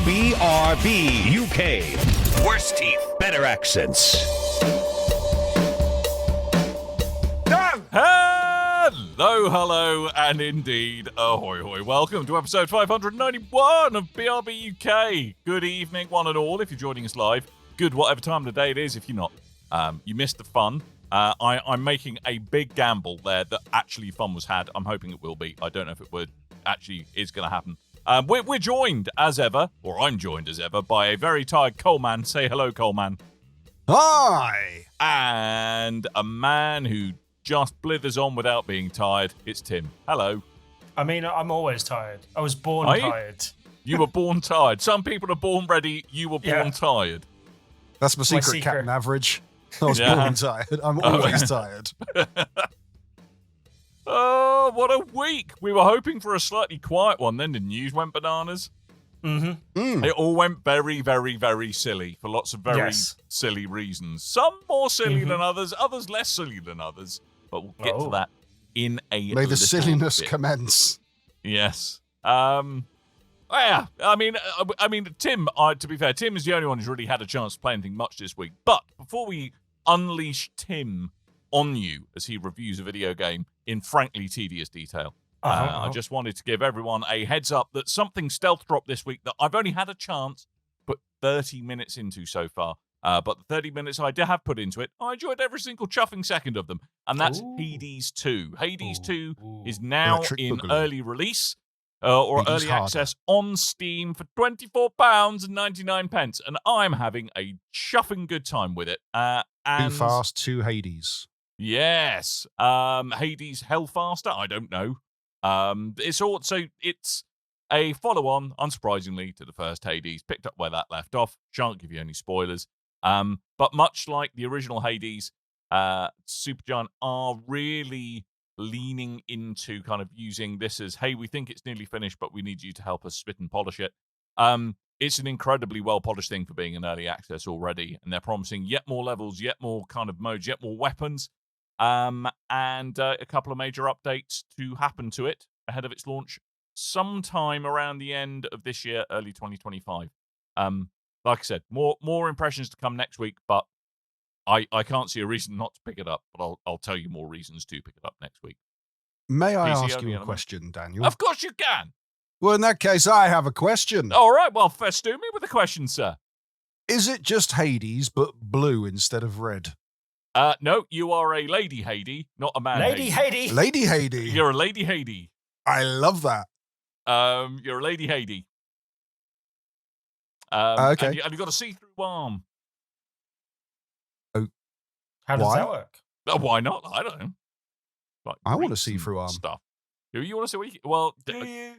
BRB UK. Worse teeth, better accents. Hello, and indeed, ahoy hoy. Welcome to episode 591 of BRB UK. Good evening, one and all, if you're joining us live. Good whatever time of the day it is if you're not. You missed the fun. I'm making a big gamble there that actually fun was had. I'm hoping it will be. I don't know if it would actually is going to happen. We're joined as ever, or I'm joined as ever, by a very tired Coleman. Say hello, Coleman. Hi! And a man who just blithers on without being tired. It's Tim. Hello. I mean, I'm always tired. I was born tired. You were born tired. Some people are born ready. You were born tired. That's my secret, Captain Average. I was born tired. I'm always tired. Oh, what a week. We were hoping for a slightly quiet one. Then the news went bananas. It all went very, very, very silly for lots of very silly reasons. Some more silly than others, others less silly than others. But we'll get to that in a May the silliness bit. Commence. Yes. Yeah. I mean, Tim, to be fair, Tim is the only one who's really had a chance to play anything much this week. But before we unleash Tim on you as he reviews a video game in frankly tedious detail, I just wanted to give everyone a heads up that something stealth dropped this week that I've only had a chance to put 30 minutes into so far. But the 30 minutes I did have put into it, I enjoyed every single chuffing second of them. And that's Hades 2. Hades 2 is now in early release or Hades early access on Steam for £24.99. And I'm having a chuffing good time with it. Too fast, too Hades. Yes. Hades Hellfaster? I don't know. It's a follow-on, unsurprisingly, to the first Hades. Picked up where that left off. Shan't give you any spoilers. But much like the original Hades, Supergiant are really leaning into kind of using this as, hey, we think it's nearly finished, but we need you to help us spit and polish it. It's an incredibly well-polished thing for being in early access already, and they're promising yet more levels, yet more kind of modes, yet more weapons, and a couple of major updates to happen to it ahead of its launch sometime around the end of this year, early 2025. Like I said, more impressions to come next week, but I can't see a reason not to pick it up, but I'll tell you more reasons to pick it up next week. May I ask you a question, Daniel? Of course you can. Well, in that case, I have a question. All right, well, festoon me with a question, sir. Is it just Hades, but blue instead of red? No, you are a Lady Hades, not a man Lady Hades. Lady Hades. You're a Lady Hades. I love that. You're a Lady Hades. Okay. And you've got a see-through arm. Oh, how does that work? Why not? I don't know. Like I want a see-through arm. Stuff. Do you want to see what you... Well... Do you?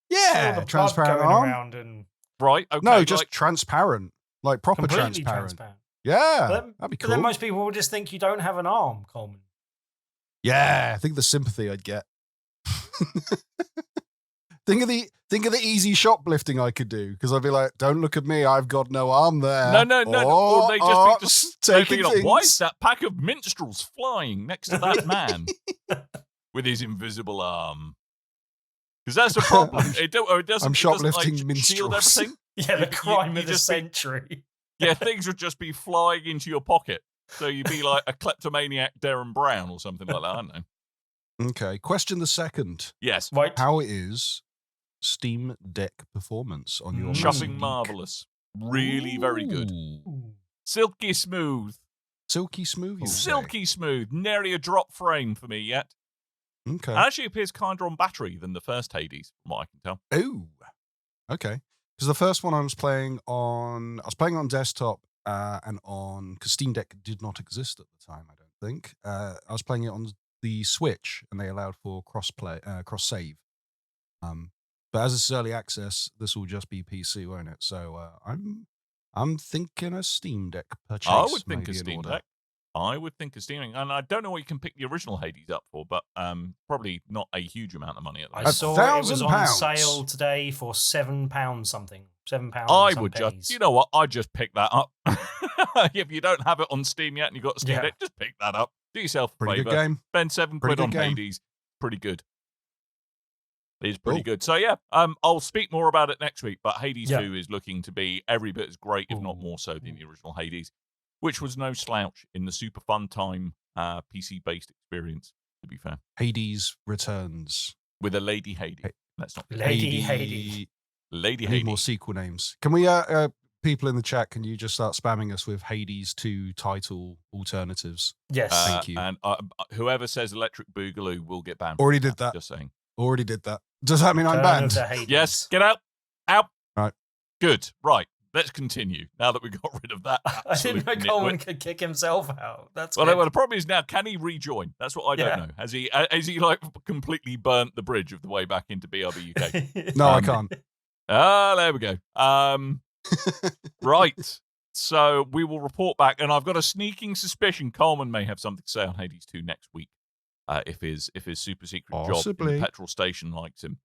Yeah, the transparent blood going arm. around and... Right, okay. No, just transparent. Like proper completely transparent. Yeah, that'd be cool. But then most people will just think you don't have an arm, Coleman. Yeah, think of the sympathy I'd get. Think of the easy shoplifting I could do, because I'd be like, "Don't look at me, I've got no arm there." No. Or they just taking like, things. why is that pack of minstrels flying next to that man with his invisible arm? Because that's the problem. It doesn't. I'm shoplifting shield minstrels. everything. Yeah, the crime of the just century. Yeah, things would just be flying into your pocket. So you'd be like a kleptomaniac Darren Brown or something like that. I don't know. Okay, question the second. Yes. Right. How is Steam Deck performance on your Chuffing marvellous. Really very good. Silky smooth. Silky smooth, you say? Silky smooth. Nary a drop frame for me yet. Okay. It actually appears kinder on battery than the first Hades, from what I can tell. Oh, okay. Because the first one I was playing on desktop and on, because Steam Deck did not exist at the time, I don't think. I was playing it on the Switch, and they allowed for cross save. But as it's early access, this will just be PC, won't it? So I'm thinking a Steam Deck purchase. I would think a Steam Deck. I would think of steaming, and I don't know what you can pick the original Hades up for, but probably not a huge amount of money at the moment. I saw it was on sale today for £7 something. £7. I would just, you know what? I'd just pick that up. If you don't have it on Steam yet and you've got a Steam Deck, just pick that up. Do yourself a Pretty favour. good game. Spend £7 on game. Hades. Pretty good. It is pretty Cool. good. So yeah, I'll speak more about it next week. But Hades Yeah. 2 is looking to be every bit as great, if not more so, than the original Hades, which was no slouch in the super fun time PC-based experience. To be fair, Hades returns. with a Lady Hades. Hey. Let's not Lady Hades. Lady I need Hades. more sequel names. Can we, people in the chat, can you just start spamming us with Hades 2 title alternatives? Yes. Thank you. And whoever says Electric Boogaloo will get banned. Already did that. Just saying. Already did that. Does that mean I'm Return banned? of the Hades. Yes, get out. Out. Right. Good. Right. Let's continue. Now that we got rid of that. I didn't know absolute Coleman nitwit. could kick himself out. That's Well, good. the problem is now, can he rejoin? That's what I don't Yeah. know. Has he like completely burnt the bridge of the way back into BRB UK? No, I can't. There we go. Right. So we will report back, and I've got a sneaking suspicion Coleman may have something to say on Hades 2 next week. If his super secret job in Possibly. the petrol station lets him.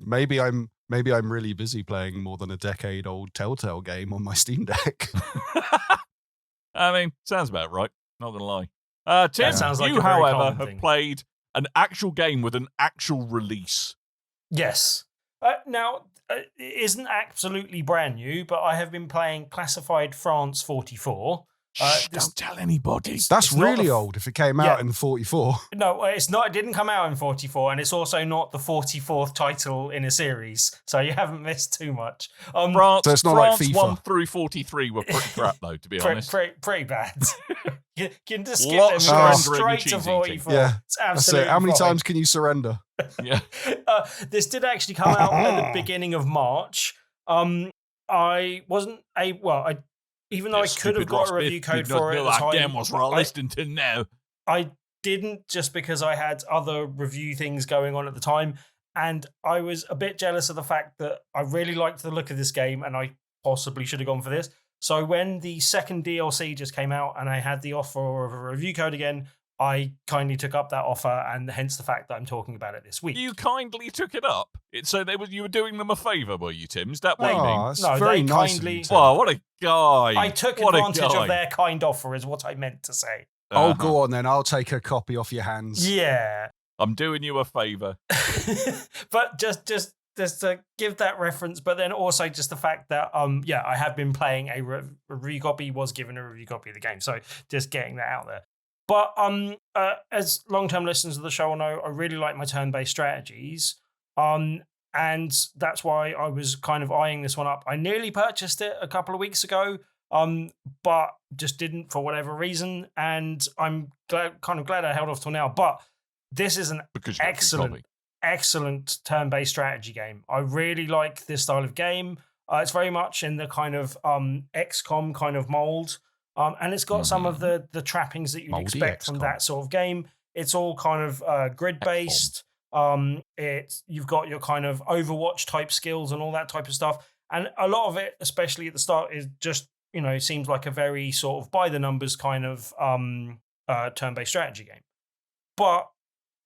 Maybe I'm really busy playing more than a decade-old Telltale game on my Steam Deck. I mean, sounds about right. Not gonna lie. Tim, sounds like you, a very however, common have thing. played an actual game with an actual release. Yes. Now, it isn't absolutely brand new, but I have been playing Classified France 44. Shh, don't tell anybody. That's It's not really the f- old if it came out in 44. No, it's not. It didn't come out in 44, and it's also not the 44th title in a series, so you haven't missed too much. France, So it's not like France FIFA. 1 through 43 were pretty crap, though, to be honest. Pretty bad. You can just skip Lots them of and go surrendering and straight to cheese 44. eating. Yeah. It's That's absolutely it. How many fine. times can you surrender? Yeah. This did actually come out at the beginning of March. I wasn't even though I could have got a review code for it at the time. Game was released until now. I didn't, just because I had other review things going on at the time, and I was a bit jealous of the fact that I really liked the look of this game, and I possibly should have gone for this. So when the second DLC just came out and I had the offer of a review code again, I kindly took up that offer, and hence the fact that I'm talking about it this week. You kindly took it up. You were doing them a favour, were you, Tim? Is that what you Oh, mean? that's No, very they nice kindly- of you, Tim. Wow, what a guy. I took What a advantage guy. of their kind offer, is what I meant to say. Oh, Uh-huh. go on then. I'll take a copy off your hands. Yeah. I'm doing you a favour. But just to give that reference, but then also just the fact that I have been playing a review copy, was given a review copy of the game, so just getting that out there. But as long-term listeners of the show will know, I really like my turn-based strategies, and that's why I was kind of eyeing this one up. I nearly purchased it a couple of weeks ago, but just didn't for whatever reason, and I'm kind of glad I held off till now. But this is an Because you're a free copy. excellent turn-based strategy game. I really like this style of game. It's very much in the kind of XCOM kind of mold, and it's got some of the trappings that you'd Moldy expect from XCOM. that sort of game. It's all kind of grid-based. You've got your kind of Overwatch type skills and all that type of stuff, and a lot of it, especially at the start, is just seems like a very sort of by the numbers kind of turn-based strategy game. But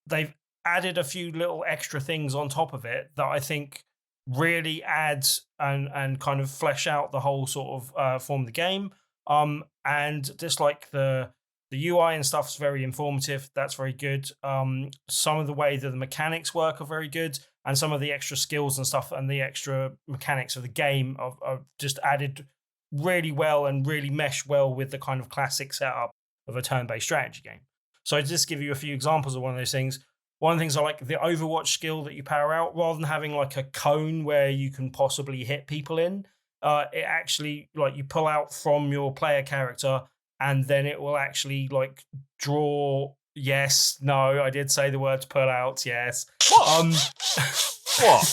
they've added a few little extra things on top of it that I think really adds and kind of flesh out the whole sort of form of the game. And just like the UI and stuff is very informative. That's very good. Some of the way that the mechanics work are very good, and some of the extra skills and stuff and the extra mechanics of the game are just added really well and really mesh well with the kind of classic setup of a turn-based strategy game. So I just give you a few examples of one of those things. One of the things I like, the Overwatch skill that you power out, rather than having like a cone where you can possibly hit people in, it actually, like, you pull out from your player character, and then it will actually like draw. Yes, no, I did say the words pull out. Yes. What?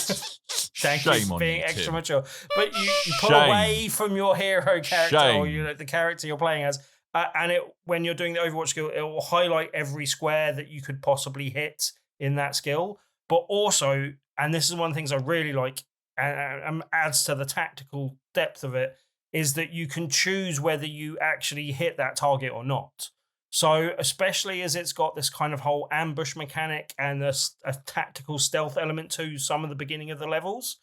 Thank Shame you for on being you, extra Tim. mature. But you pull Shame. away from your hero character or Shame. the character you're playing as, and when you're doing the Overwatch skill, it will highlight every square that you could possibly hit in that skill. But also, and this is one of the things I really like, and adds to the tactical depth of it, is that you can choose whether you actually hit that target or not. So especially as it's got this kind of whole ambush mechanic and a tactical stealth element to some of the beginning of the levels,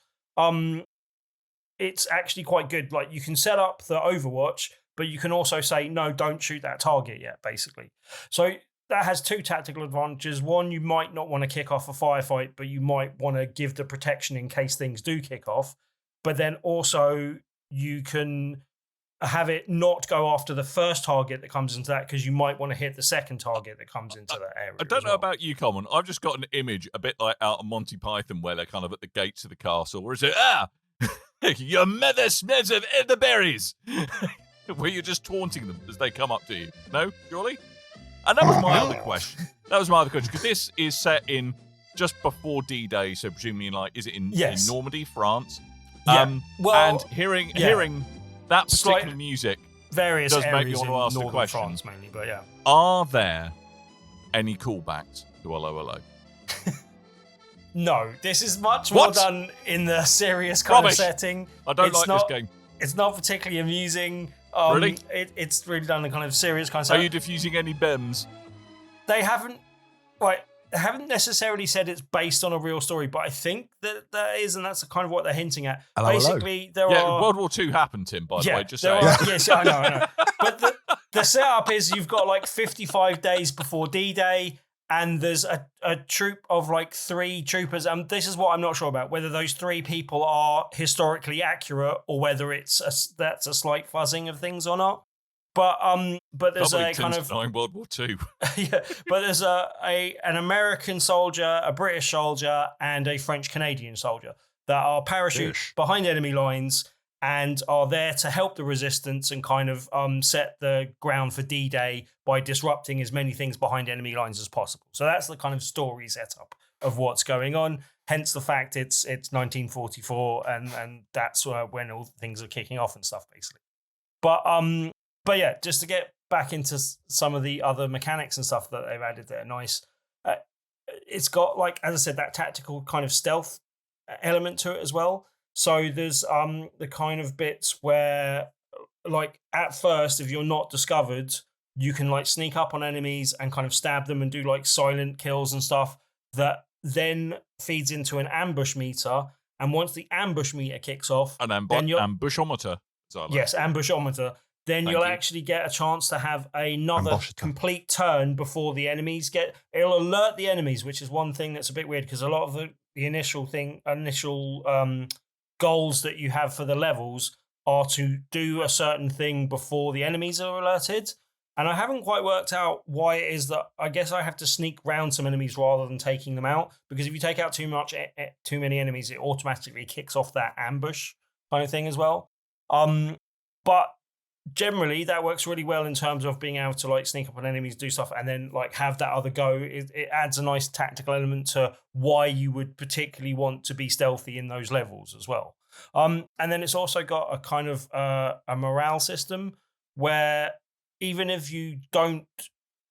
it's actually quite good. Like, you can set up the Overwatch, but you can also say, no, don't shoot that target yet, basically. So that has two tactical advantages. One, you might not want to kick off a firefight, but you might want to give the protection in case things do kick off. But then also you can have it not go after the first target that comes into that, because you might want to hit the second target that comes into that area. I don't know about you, Common. I've just got an image a bit like out of Monty Python, where they're kind of at the gates of the castle, where it's your mother smells of elderberries, where you're just taunting them as they come up to you. No, surely? And that was my other question. Because this is set in just before D-Day, so presumably, is it in Normandy, France? Yeah. And hearing that particular music various does make areas you want to ask the question. France mainly, but yeah. Are there any callbacks to Hello Hello? No, this is much more done in the serious kind of setting. I don't like this game. It's not particularly amusing. Really? It's really done in kind of serious kind of setting. Are you diffusing any BEMs? They haven't necessarily said it's based on a real story, but I think that is, and that's kind of what they're hinting at. Hello, Basically, there are... World War II happened, Tim, by the way, just saying. Yes, I know. But the setup is you've got 55 days before D-Day, and there's a troop of 3 troopers, and this is what I'm not sure about, whether those 3 people are historically accurate or whether that's a slight fuzzing of things or not. But there's a kind of World War II. Yeah, but there's an American soldier, a British soldier, and a French Canadian soldier that are parachuted behind enemy lines and are there to help the resistance and kind of set the ground for D-Day by disrupting as many things behind enemy lines as possible. So that's the kind of story setup of what's going on. Hence the fact it's 1944 and that's when all things are kicking off and stuff, basically. But yeah, just to get back into some of the other mechanics and stuff that they've added that are nice. It's got, as I said, that tactical kind of stealth element to it as well. So there's the kind of bits where, at first, if you're not discovered, you can sneak up on enemies and kind of stab them and do silent kills and stuff that then feeds into an ambush meter. And once the ambush meter kicks off... ambushometer. Yes, ambushometer. Then you'll actually get a chance to have another complete turn before the enemies get... It'll alert the enemies, which is one thing that's a bit weird, because a lot of the initial goals that you have for the levels are to do a certain thing before the enemies are alerted. And I haven't quite worked out why it is that I guess I have to sneak round some enemies rather than taking them out, because if you take out too many enemies, it automatically kicks off that ambush kind of thing as well. But generally, that works really well in terms of being able to sneak up on enemies, do stuff, and then have that other go. It adds a nice tactical element to why you would particularly want to be stealthy in those levels as well. And then it's also got a kind of a morale system where even if you're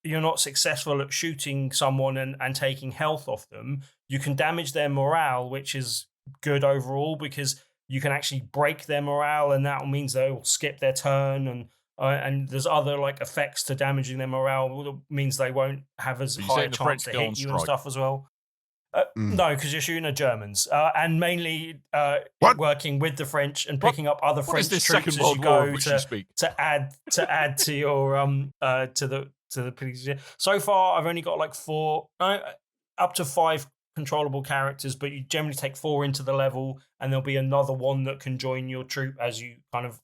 not successful at shooting someone and taking health off them, you can damage their morale, which is good overall because you can actually break their morale, and that means they'll skip their turn, and there's other effects to damaging their morale. Means they won't have as high a chance to hit you and stuff as well. No, because you're shooting at Germans, and mainly working with the French and picking up other French troops as you go to add to your to the police. So far, I've only got 4, up to 5 controllable characters, but you generally take 4 into the level, and there'll be another one that can join your troop as you kind of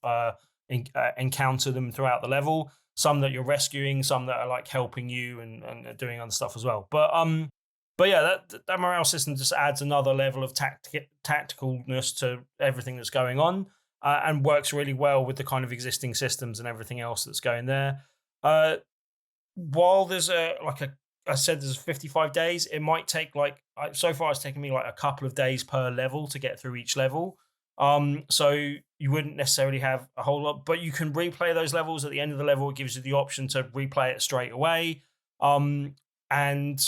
encounter them throughout the level. Some that you're rescuing, some that are helping you and doing other stuff as well. But yeah, that morale system just adds another level of tacticalness to everything that's going on, and works really well with the kind of existing systems and everything else that's going there. While there's I said there's 55 days, it might take so far it's taken me a couple of days per level to get through each level. So you wouldn't necessarily have a whole lot, but you can replay those levels at the end of the level. It gives you the option to replay it straight away. And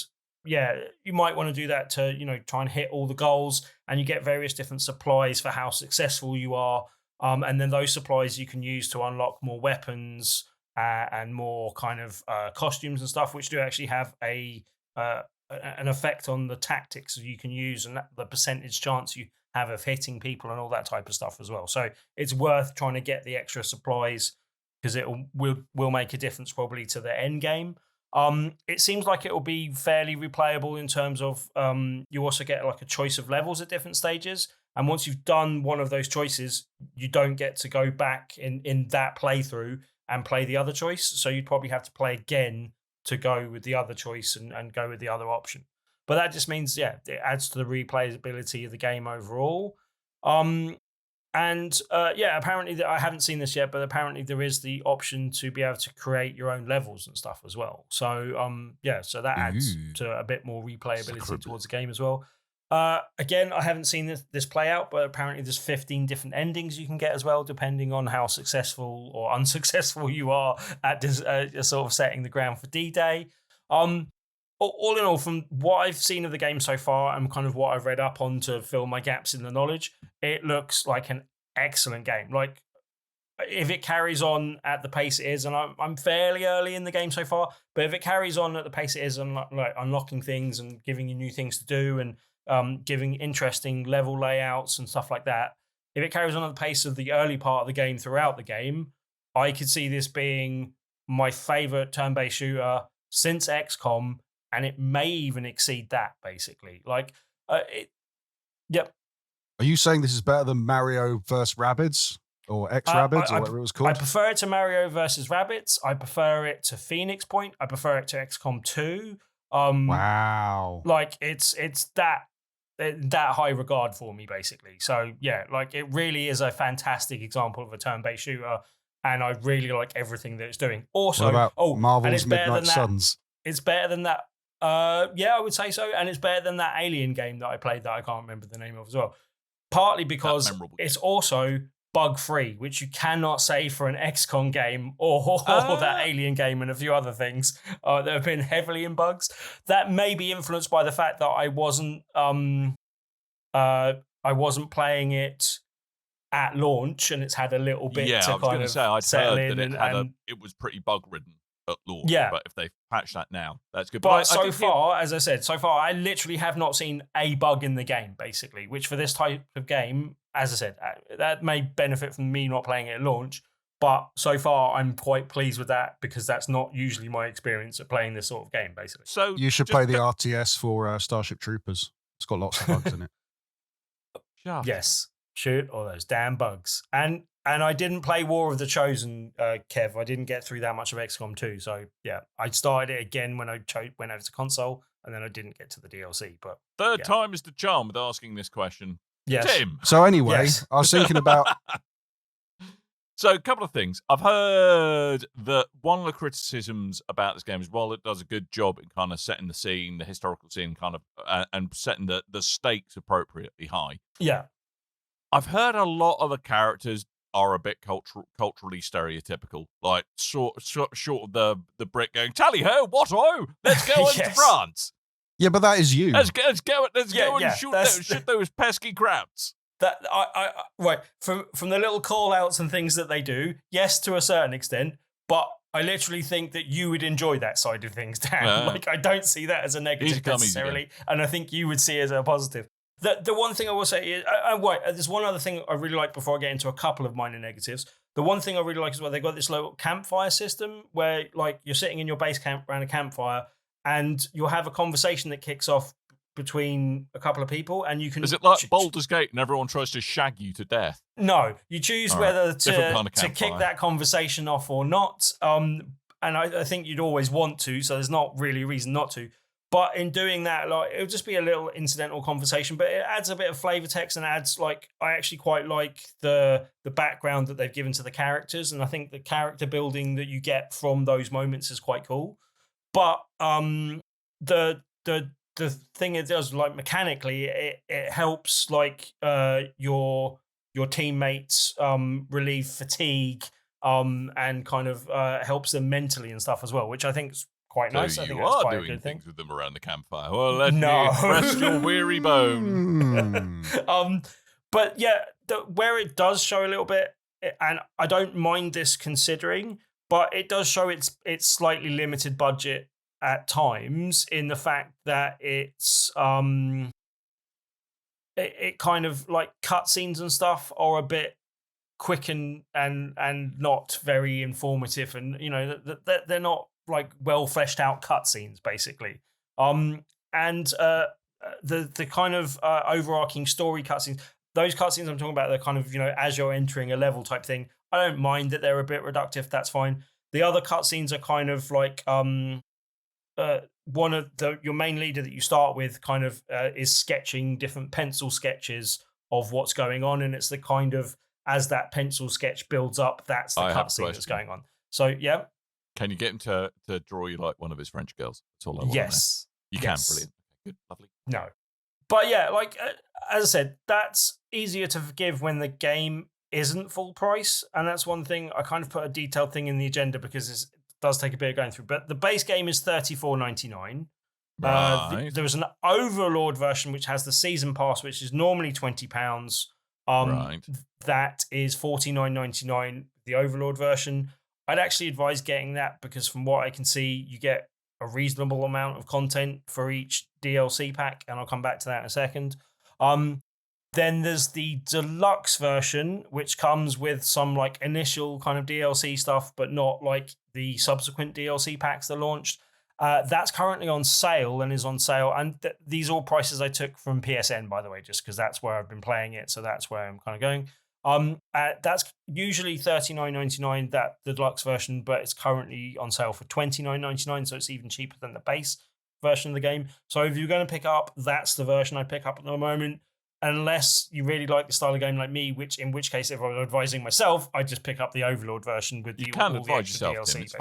yeah, you might want to do that to, try and hit all the goals, and you get various different supplies for how successful you are. And then those supplies you can use to unlock more weapons, and more kind of costumes and stuff, which do actually have an effect on the tactics you can use and the percentage chance you have of hitting people and all that type of stuff as well. So it's worth trying to get the extra supplies because it will make a difference probably to the end game. It seems like it will be fairly replayable in terms of you also get like a choice of levels at different stages. And once you've done one of those choices, you don't get to go back in that playthrough and play the other choice. So you'd probably have to play again to go with the other choice and go with the other option. But that just means, it adds to the replayability of the game overall. Apparently, I haven't seen this yet, but apparently there is the option to be able to create your own levels and stuff as well. So, so that adds to a bit more replayability towards the game as well. Again, I haven't seen this play out, but apparently there's 15 different endings you can get as well, depending on how successful or unsuccessful you are at this, sort of setting the ground for D-Day. All in all, from what I've seen of the game so far and kind of what I've read up on to fill my gaps in the knowledge, it looks like an excellent game. Like, if it carries on at the pace it is, and I'm fairly early in the game so far, but if it carries on at the pace it is and like unlocking things and giving you new things to do and giving interesting level layouts and stuff like that, if it carries on at the pace of the early part of the game throughout the game, I could see this being my favorite turn-based shooter since XCOM, and it may even exceed that, basically. Like, yep. Are you saying this is better than Mario vs. Rabbids or X-Rabbids or whatever it was called? I prefer it to Mario vs. Rabbids. I prefer it to Phoenix Point. I prefer it to XCOM 2. Wow. Like, it's that high regard for me, basically. So, yeah, like, it really is a fantastic example of a turn-based shooter, and I really like everything that it's doing. Also, what about Marvel's Midnight Suns? It's better than that. I would say so. And it's better than that Alien game that I played that I can't remember the name of as well. Partly because it's also bug-free, which you cannot say for an XCOM game or that Alien game and a few other things that have been heavily in bugs. That may be influenced by the fact that I wasn't playing it at launch, and it's had a little bit to kind of settle in. It was pretty bug-ridden at launch. Yeah. But if they've patched that now, that's good. But so far, I literally have not seen a bug in the game, basically, which for this type of game, as I said, that may benefit from me not playing it at launch. But so far, I'm quite pleased with that because that's not usually my experience of playing this sort of game, basically. So you should play the RTS for Starship Troopers. It's got lots of bugs in it. Yes. Shoot all those damn bugs. And I didn't play War of the Chosen, Kev. I didn't get through that much of XCOM 2. So, yeah, I started it again when I went over to console, and then I didn't get to the DLC. But third time is the charm with asking this question. Yes. Tim. So anyway, I was thinking about... So, a couple of things. I've heard that one of the criticisms about this game is while it does a good job in kind of setting the scene, the historical scene, kind of, and setting the stakes appropriately high. Yeah. I've heard a lot of the characters are a bit culturally stereotypical, like short of the Brit going, tally ho, what oh, let's go into France. Yeah, but that is you. Let's go and shoot those pesky crowds. That right from the little call outs and things that they do, yes, to a certain extent, but I literally think that you would enjoy that side of things, Dan. Like, I don't see that as a negative necessarily, and I think you would see it as a positive. The one thing I will say is, there's one other thing I really like before I get into a couple of minor negatives. The one thing I really like is where they got this little campfire system where, like, you're sitting in your base camp around a campfire and you'll have a conversation that kicks off between a couple of people, and you can... Is it like Baldur's Gate and everyone tries to shag you to death? No, you choose whether to kick that conversation off or not. And I think you'd always want to, so there's not really a reason not to. But in doing that, like, it'll just be a little incidental conversation, but it adds a bit of flavor text and adds, like, I actually quite like the background that they've given to the characters, and I think the character building that you get from those moments is quite cool. But the thing it does, like, mechanically, it helps, like, your teammates relieve fatigue and kind of helps them mentally and stuff as well, which I think is quite nice. I think that's quite a good thing. Things with them around the campfire. Well, let me rest your weary bone. But yeah, where it does show a little bit, and I don't mind this considering, but it does show its slightly limited budget at times in the fact that it's it kind of, like, cutscenes and stuff are a bit quick and not very informative, and, you know, they're not like well fleshed out cutscenes, basically. And the kind of overarching story cutscenes, those cutscenes I'm talking about, they're kind of, as you're entering a level type thing. I don't mind that they're a bit reductive. That's fine. The other cutscenes are kind of like one of your main leader that you start with kind of is sketching different pencil sketches of what's going on, and it's the kind of, as that pencil sketch builds up, that's the cutscene that's going on. So yeah, can you get him to draw you like one of his French girls? That's all I want. Yes, you can. Brilliant. Good, lovely. No, but yeah, like as I said, that's easier to forgive when the game isn't full price, and that's one thing I kind of put a detailed thing in the agenda because it does take a bit of going through. But the base game is $34.99. Right. There was an Overlord version which has the season pass, which is normally £20. Right. That is $49.99. The Overlord version. I'd actually advise getting that because from what I can see, you get a reasonable amount of content for each DLC pack, and I'll come back to that in a second. Then there's the deluxe version, which comes with some like initial kind of DLC stuff, but not like the subsequent DLC packs that launched. That's currently on sale and is on sale. And these are all prices I took from PSN, by the way, just because that's where I've been playing it. So that's where I'm kind of going. That's usually $39.99, that the deluxe version, but it's currently on sale for $29.99. So it's even cheaper than the base version of the game. So if you're going to pick up, that's the version I pick up at the moment. Unless you really like the style of game like me, in which case, if I was advising myself, I'd just pick up the Overlord version with you can all advise the extra yourself, DLC. Tim, it's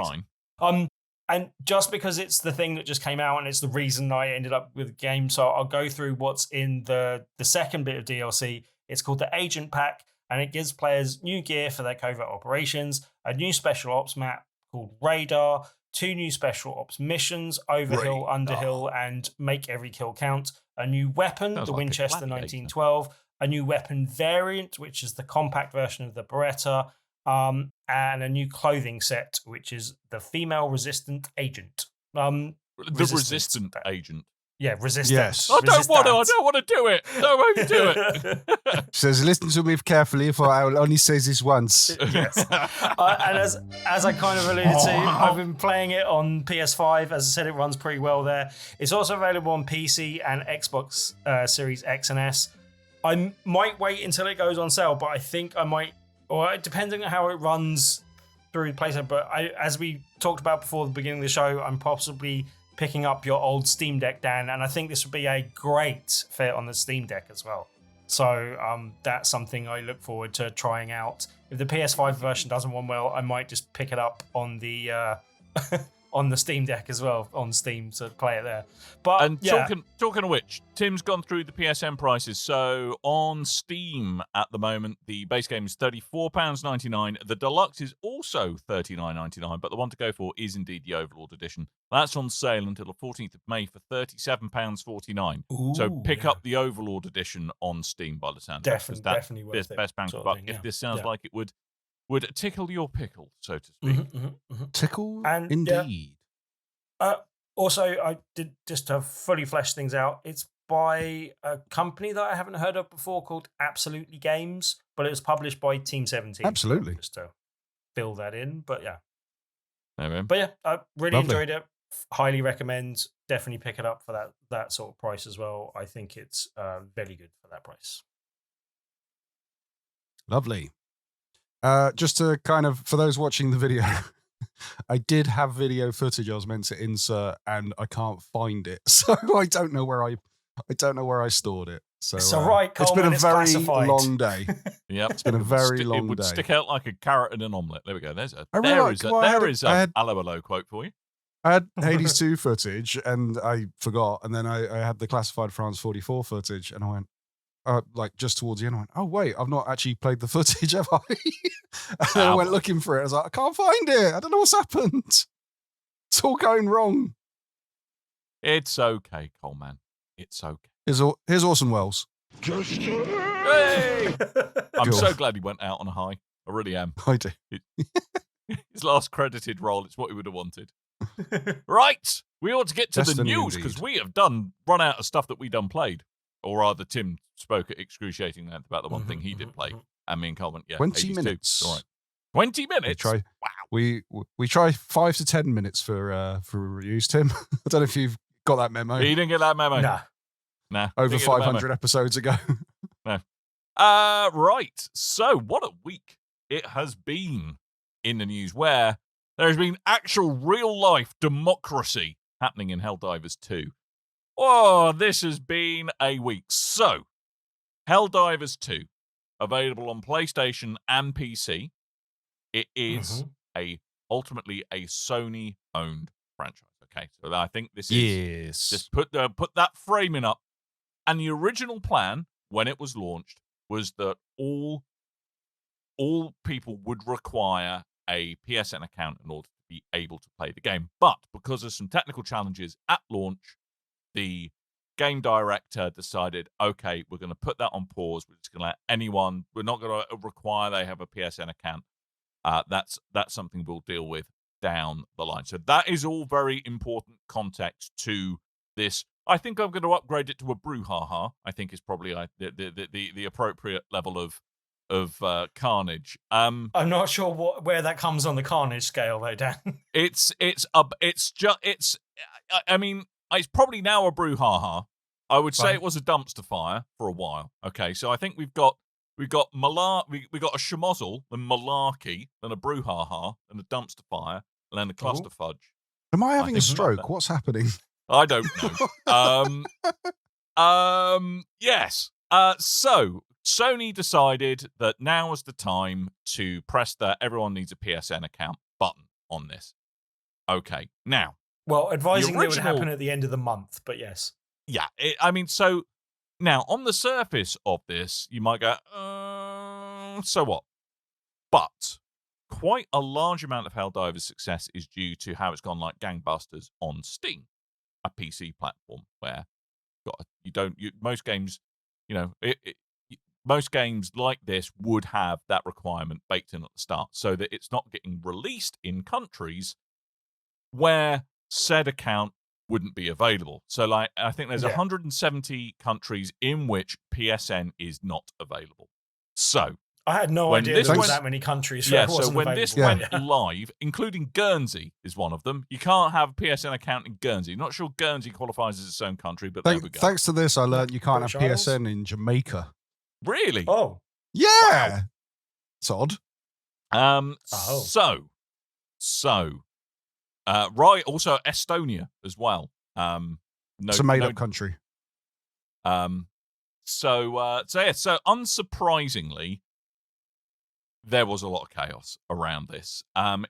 fine. And just because it's the thing that just came out and it's the reason I ended up with the game, so I'll go through what's in the second bit of DLC. It's called the Agent Pack, and it gives players new gear for their covert operations, a new special ops map called Radar, 2 new special ops missions, Overhill, Underhill, and Make Every Kill Count, a new weapon, the Winchester 1912, a new weapon variant, which is the compact version of the Beretta, and a new clothing set, which is the Female Resistant Agent. The Resistant Agent. Yeah, resistance. Yes. I don't want to do it. Don't overdo it. Says, listen to me carefully, for I will only say this once. Yes. And as I kind of alluded to, I've been playing it on PS5. As I said, it runs pretty well there. It's also available on PC and Xbox Series X and S. I might wait until it goes on sale, but I think I might, or depending on how it runs through the PlayStation. But as we talked about before the beginning of the show, I'm possibly picking up your old Steam Deck, Dan, and I think this would be a great fit on the Steam Deck as well. So that's something I look forward to trying out. If the PS5 version doesn't run well, I might just pick it up on the on the Steam Deck as well, on Steam, to play it there. But and talking of which, Tim's gone through the PSN prices. So on Steam at the moment, the base game is £34.99. The deluxe is also $39.99, but the one to go for is indeed the Overlord edition. That's on sale until the 14th of May for £37.49. So pick up the Overlord edition on Steam by the sound. Definitely worth it. Best bang for buck. If this sounds like it would tickle your pickle, so to speak. Tickle, and indeed. Also, I did, just to fully flesh things out, it's by a company that I haven't heard of before called Absolutely Games, but it was published by Team 17. Absolutely. Just to fill that in, but yeah. Amen. But yeah, I really enjoyed it. Highly recommend. Definitely pick it up for that sort of price as well. I think it's very good for that price. Lovely. Just to kind of, for those watching the video, I did have video footage I was meant to insert, and I can't find it, so I don't know where I stored it. So it's all right, Coleman, it's been a very long day. Yep, it's been a very long day. It would stick out like a carrot in an omelette. There we go. There's a hello quote for you. I had Hades 2 footage, and I forgot, and then I had the Classified France 44 footage, and I went, like just towards the end, I went, oh wait, I've not actually played the footage, have I? And then I went looking for it. I was like, I can't find it. I don't know what's happened. It's all going wrong. It's okay, Coleman. It's okay. Here's Orson Welles. Hey! I'm so glad he went out on a high. I really am. I do. His last credited role, it's what he would have wanted. Right. We ought to get to the news, because we have run out of stuff that we done played. Or rather, Tim spoke at excruciating length about the one thing he did play. And me and Coleman, 20 minutes. All right. 20 minutes? Wow. we try 5 to 10 minutes for reviews, Tim. I don't know if you've got that memo. You didn't get that memo? Nah. Over 500 episodes ago. No. Right. So, what a week it has been in the news where there has been actual real-life democracy happening in Helldivers 2. Oh, this has been a week. So, Helldivers 2, available on PlayStation and PC. It is ultimately a Sony-owned franchise. Okay, so I think this is just put that framing up. And the original plan when it was launched was that all people would require a PSN account in order to be able to play the game. But because of some technical challenges at launch, the game director decided, okay, we're going to put that on pause. We're just going to let anyone. We're not going to require they have a PSN account. That's something we'll deal with down the line. So that is all very important context to this. I think I'm going to upgrade it to a brouhaha. I think is probably the appropriate level of carnage. I'm not sure where that comes on the carnage scale, though, Dan. It's probably now a brouhaha. I would say it was a dumpster fire for a while. Okay, so I think we've got we got a schmozzle, then malarkey, then a brouhaha, then a dumpster fire, and then a cluster fudge. Am I having a stroke? What's happening? I don't know. Yes. So Sony decided that now was the time to press the everyone needs a PSN account button on this. Okay. Now. Well, advising it would happen at the end of the month, but yes. Yeah. So now on the surface of this, you might go, so what? But quite a large amount of Helldivers' success is due to how it's gone like gangbusters on Steam, a PC platform where most games, most games like this would have that requirement baked in at the start, so that it's not getting released in countries where said account wouldn't be available. So, like, I think there's 170 countries in which PSN is not available. So I had no idea there was that many countries. Yeah, so when this went live, including Guernsey is one of them, you can't have a PSN account in Guernsey. Not sure Guernsey qualifies as its own country, but there we go. Thanks to this, I learned you can't have PSN in Jamaica. Really? Oh. Yeah. Wow. It's odd. Right, also Estonia as well. It's a made-up country. So unsurprisingly, there was a lot of chaos around this.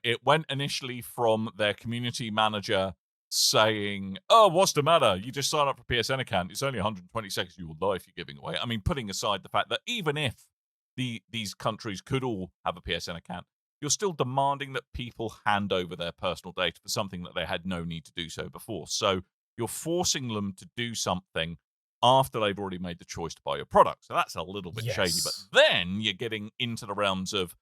It went initially from their community manager saying, "Oh, what's the matter? You just sign up for a PSN account. It's only 120 seconds of your life you're giving away." I mean, putting aside the fact that even if these countries could all have a PSN account, you're still demanding that people hand over their personal data for something that they had no need to do so before. So you're forcing them to do something after they've already made the choice to buy your product. So that's a little bit shady. But then you're getting into the realms of,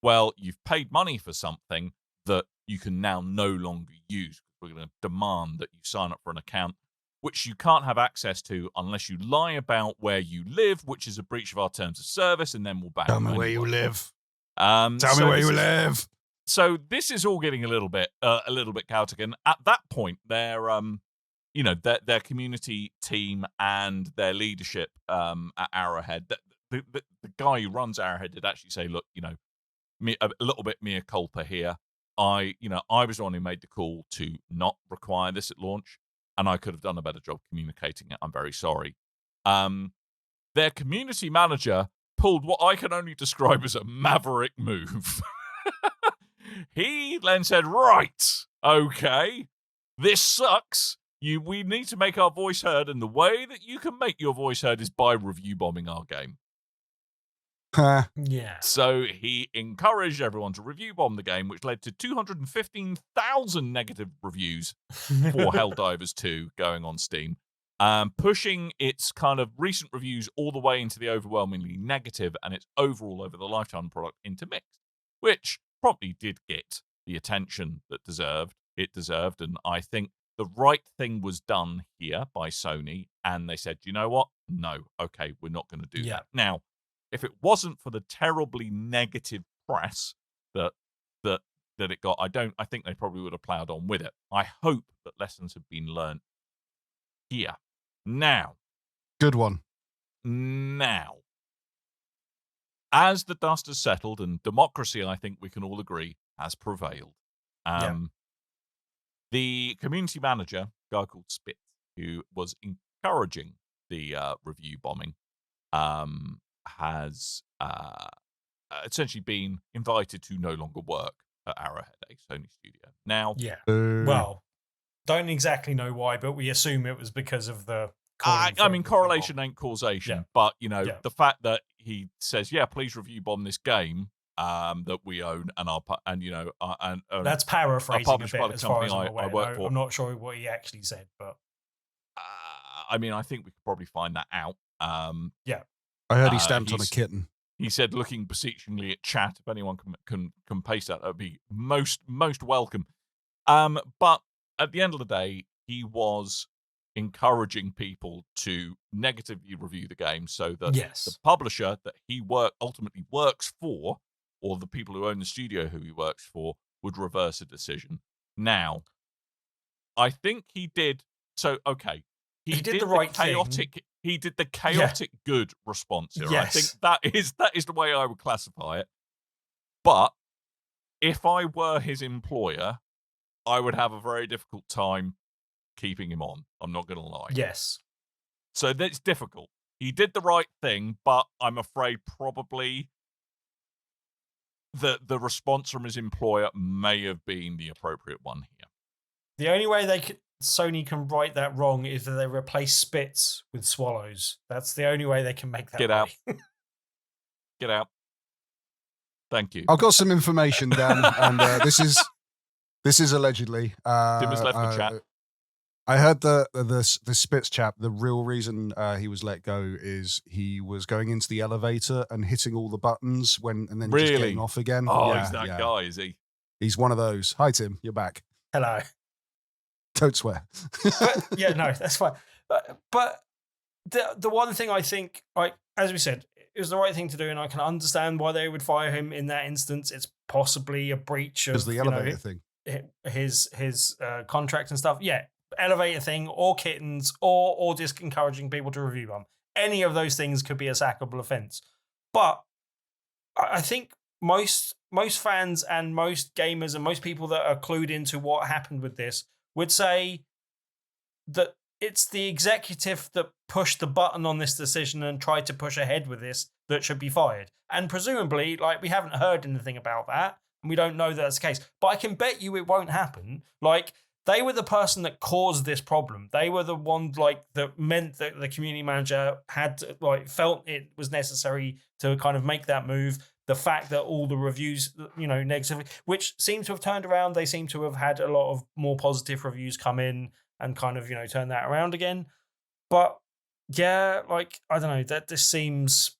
well, you've paid money for something that you can now no longer use. We're going to demand that you sign up for an account which you can't have access to unless you lie about where you live, which is a breach of our terms of service, and then we'll ban you. Tell me where you live. Tell me where you live. So this is all getting a little bit chaotic. And at that point, their community team and their leadership at Arrowhead, the guy who runs Arrowhead did actually say, look, a little bit mea culpa here. I was the one who made the call to not require this at launch, and I could have done a better job communicating it. I'm very sorry. Their community manager pulled what I can only describe as a maverick move. He then said, right, okay, this sucks. We need to make our voice heard, and the way that you can make your voice heard is by review bombing our game. Yeah. So he encouraged everyone to review bomb the game, which led to 215,000 negative reviews for Helldivers 2 going on Steam, pushing its kind of recent reviews all the way into the overwhelmingly negative and its overall over the lifetime product into mixed, which probably did get the attention that it deserved. And I think the right thing was done here by Sony, and they said, you know what? No, okay, we're not going to do that. Now, if it wasn't for the terribly negative press that that it got. I think they probably would have ploughed on with it. I hope that lessons have been learnt here. Now, Good one. as the dust has settled and democracy, I think we can all agree, has prevailed. The community manager, a guy called Spitz, who was encouraging the review bombing, has essentially been invited to no longer work at Arrowhead, a Sony studio. Now, well, don't exactly know why, but we assume it was because of the. I mean, correlation ain't causation, but the fact that he says, "Yeah, please review bomb this game that we own and that's paraphrasing a bit as far as I'm aware. I work for." I'm not sure what he actually said, but I mean, I think we could probably find that out. I heard he stamped on a kitten. He said, looking beseechingly at chat, if anyone can paste that would be most welcome. But at the end of the day, he was encouraging people to negatively review the game so that the publisher that he ultimately works for, or the people who own the studio who he works for, would reverse a decision. Now, I think he did. So, okay. He did the right chaotic thing. He did the chaotic good response here. Yes. I think that is the way I would classify it. But if I were his employer, I would have a very difficult time keeping him on. I'm not going to lie. Yes. So that's difficult. He did the right thing, but I'm afraid probably the response from his employer may have been the appropriate one here. The only way Sony can right that wrong is that they replace Spitz with swallows. That's the only way they can make that. Get out. Get out. Thank you. I've got some information, Dan, and this is allegedly. Tim has left the chat. I heard the Spitz chap. The real reason he was let go is he was going into the elevator and hitting all the buttons and then just getting off again. Oh, he's that guy, is he? He's one of those. Hi, Tim. You're back. Hello. Don't swear. But, no, that's fine. But the one thing I think, like as we said, it was the right thing to do, and I can understand why they would fire him in that instance. It's possibly a breach of the elevator thing, his contract and stuff. Yeah, elevator thing, or kittens, or just encouraging people to review them. Any of those things could be a sackable offense. But I think most fans and most gamers and most people that are clued into what happened with this would say that it's the executive that pushed the button on this decision and tried to push ahead with this that should be fired. And presumably, like, we haven't heard anything about that, and we don't know that that's the case. But I can bet you it won't happen. Like, they were the person that caused this problem. They were the one, like, that meant that the community manager had to, like, felt it was necessary to kind of make that move. The fact that all the reviews, negatively, which seem to have turned around, they seem to have had a lot of more positive reviews come in and kind of, turn that around again. But yeah, like, I don't know, that just seems,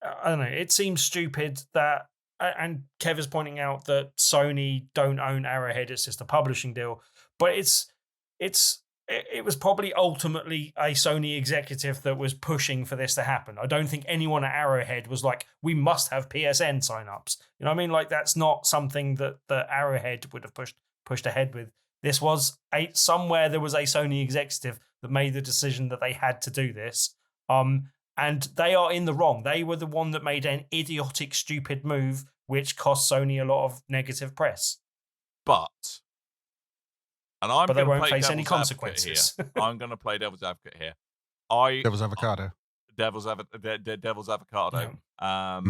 I don't know, it seems stupid that, and Kev is pointing out that Sony don't own Arrowhead, it's just a publishing deal. But it was probably ultimately a Sony executive that was pushing for this to happen. I don't think anyone at Arrowhead was like, we must have PSN signups. You know what I mean? Like, that's not something that Arrowhead would have pushed ahead with. This was somewhere there was a Sony executive that made the decision that they had to do this. And they are in the wrong. They were the one that made an idiotic, stupid move, which cost Sony a lot of negative press. But they won't face any consequences. I'm going to play devil's advocate here. Devil's avocado. Devil's avocado. Yeah.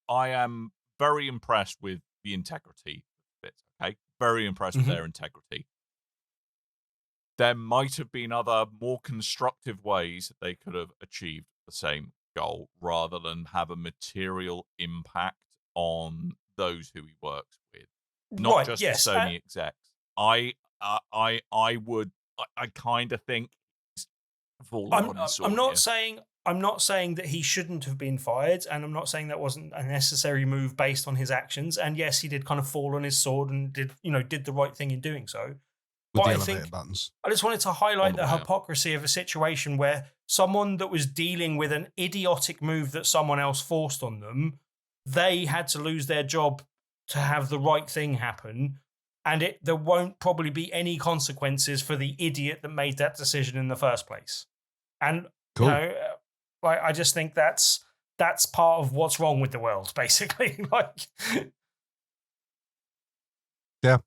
I am very impressed with the integrity of it. Okay, very impressed with their integrity. There might have been other more constructive ways that they could have achieved the same goal, rather than have a material impact on those who he works with, not just the Sony execs. I kind of think he's fallen on his sword. I'm not saying that he shouldn't have been fired, and I'm not saying that wasn't a necessary move based on his actions. And yes, he did kind of fall on his sword and did the right thing in doing so. With the elevator buttons. I just wanted to highlight the hypocrisy of a situation where someone that was dealing with an idiotic move that someone else forced on them, they had to lose their job to have the right thing happen. And there won't probably be any consequences for the idiot that made that decision in the first place. And, Cool. you know, I just think that's part of what's wrong with the world, basically. Yeah.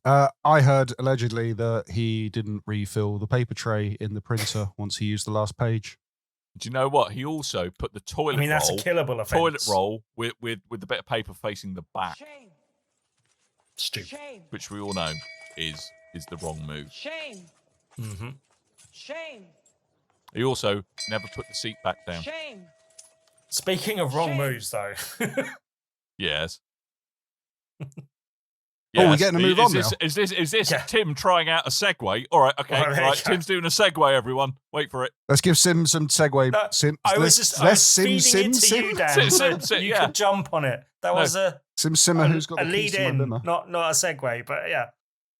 I heard allegedly that he didn't refill the paper tray in the printer once he used the last page. Do you know what? He also put the toilet roll. That's a killable offence. Toilet roll with the bit of paper facing the back. Shame. Stupid. Shame. Which we all know is the wrong move. Shame. Mm-hmm. Shame. He also never put the seat back down. Shame. Speaking of wrong Shame. moves, though. Yes. Oh, we're getting to move on now. Is this Yeah. Tim trying out a segue? All right, okay. Well, there Right, you go. Tim's doing a segue, everyone. Wait for it. Let's give Sim some segue. No, Sim, I was feeding it to you, Dan, so you yeah. could jump on it. That was a Simmer, who's got a the keys lead to my in, bimmer. not a segue, but yeah.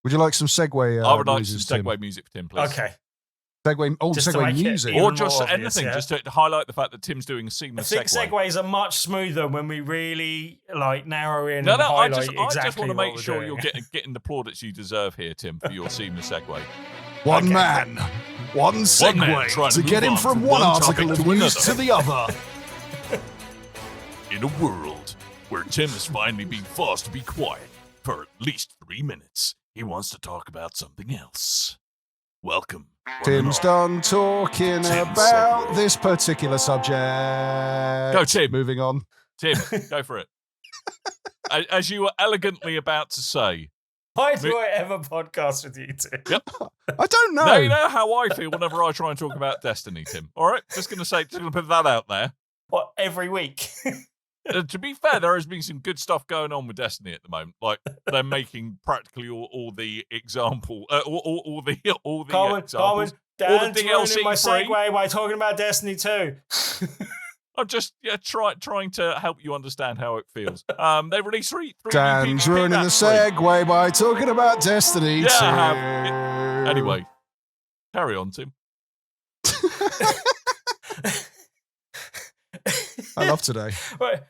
Would you like some segue? I would like noises, some Tim? segue music for Tim, please. Okay. Segue. Just to Segue make it music. even Or more just obvious, anything, yeah. just to highlight the fact that Tim's doing a I seamless think segue. segues are much smoother when we really narrow in No, and I highlight just exactly want to what make we're sure doing. you're getting the plaudits you deserve here, Tim, for your seamless segue. One Okay. man, one man segue trying to to get move him on from from one one article topic of to news another. to the other. In a world where Tim has finally been forced to be quiet for at least 3 minutes, he wants to talk about something else. Welcome. one and Tim's all. done talking Tim's about segue. this particular subject. Go, Tim. Moving on. Tim, go for it. As you were elegantly about to say, Why do I ever podcast with you two? Yep. I don't know. now you know how I feel whenever I try and talk about Destiny, Tim. All right? Just going to put that out there. What, every week? To be fair, there has been some good stuff going on with Destiny at the moment. Like they're making practically all the example, all the Carmen, examples. Dan's the ruining DLC my free. segue by talking about Destiny 2. I'm just trying to help you understand how it feels. They released three Dan's PvP, ruining the that's free. segue by talking about Destiny 2. Yeah, I have. Anyway, carry on, Tim. I love today. Right,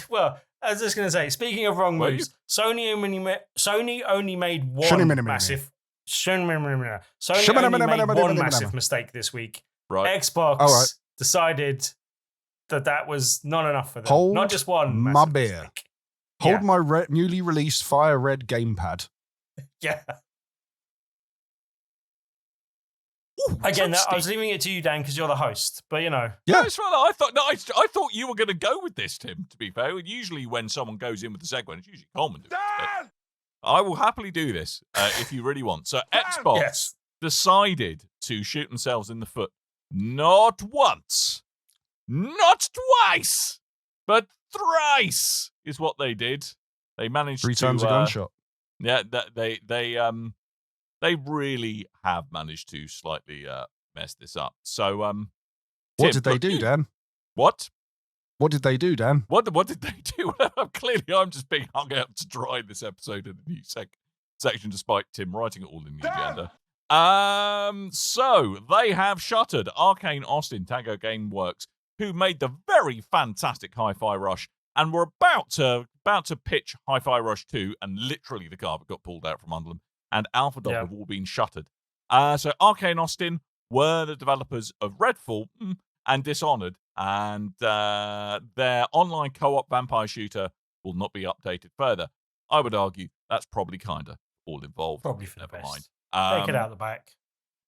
well, I was just going to say, speaking of wrong Were moves, Sony only made Shunny-minny-minny. one massive. Sony only made Shunny-minny-minny-minny-minny-minny. one massive mistake this week. Right. Xbox All right. decided that was not enough for them. Hold not just one my massive beer. mistake. Hold Yeah. my newly released Fire Red gamepad. Yeah. Ooh, Again, I toasty. was leaving it to you, Dan, because you're the host. But Yeah. No, it's fine. I thought you were going to go with this, Tim. To be fair, usually when someone goes in with the segue, it's usually Coleman doing it. I will happly do this if you really want. So Xbox yes. decided to shoot themselves in the foot not once, not twice, but thrice is what they did. They managed 3 to times a gunshot. Yeah, they really have managed to slightly mess this up. So What Tim, did they look, do, Dan? What? What did they do, Dan? What did they do? Clearly, I'm just being hung out to dry this episode of the new section, despite Tim writing it all in the agenda. So they have shuttered Arcane Austin Tango Gameworks, who made the very fantastic Hi-Fi Rush, and were about to pitch Hi-Fi Rush 2, and literally the carpet got pulled out from under them, and Alpha Dog Yeah. have all been shuttered. So Arcane Austin were the developers of Redfall and Dishonored, and their online co-op vampire shooter will not be updated further. I would argue that's probably kind of all involved. Probably for the Never best. mind. Take it out the back.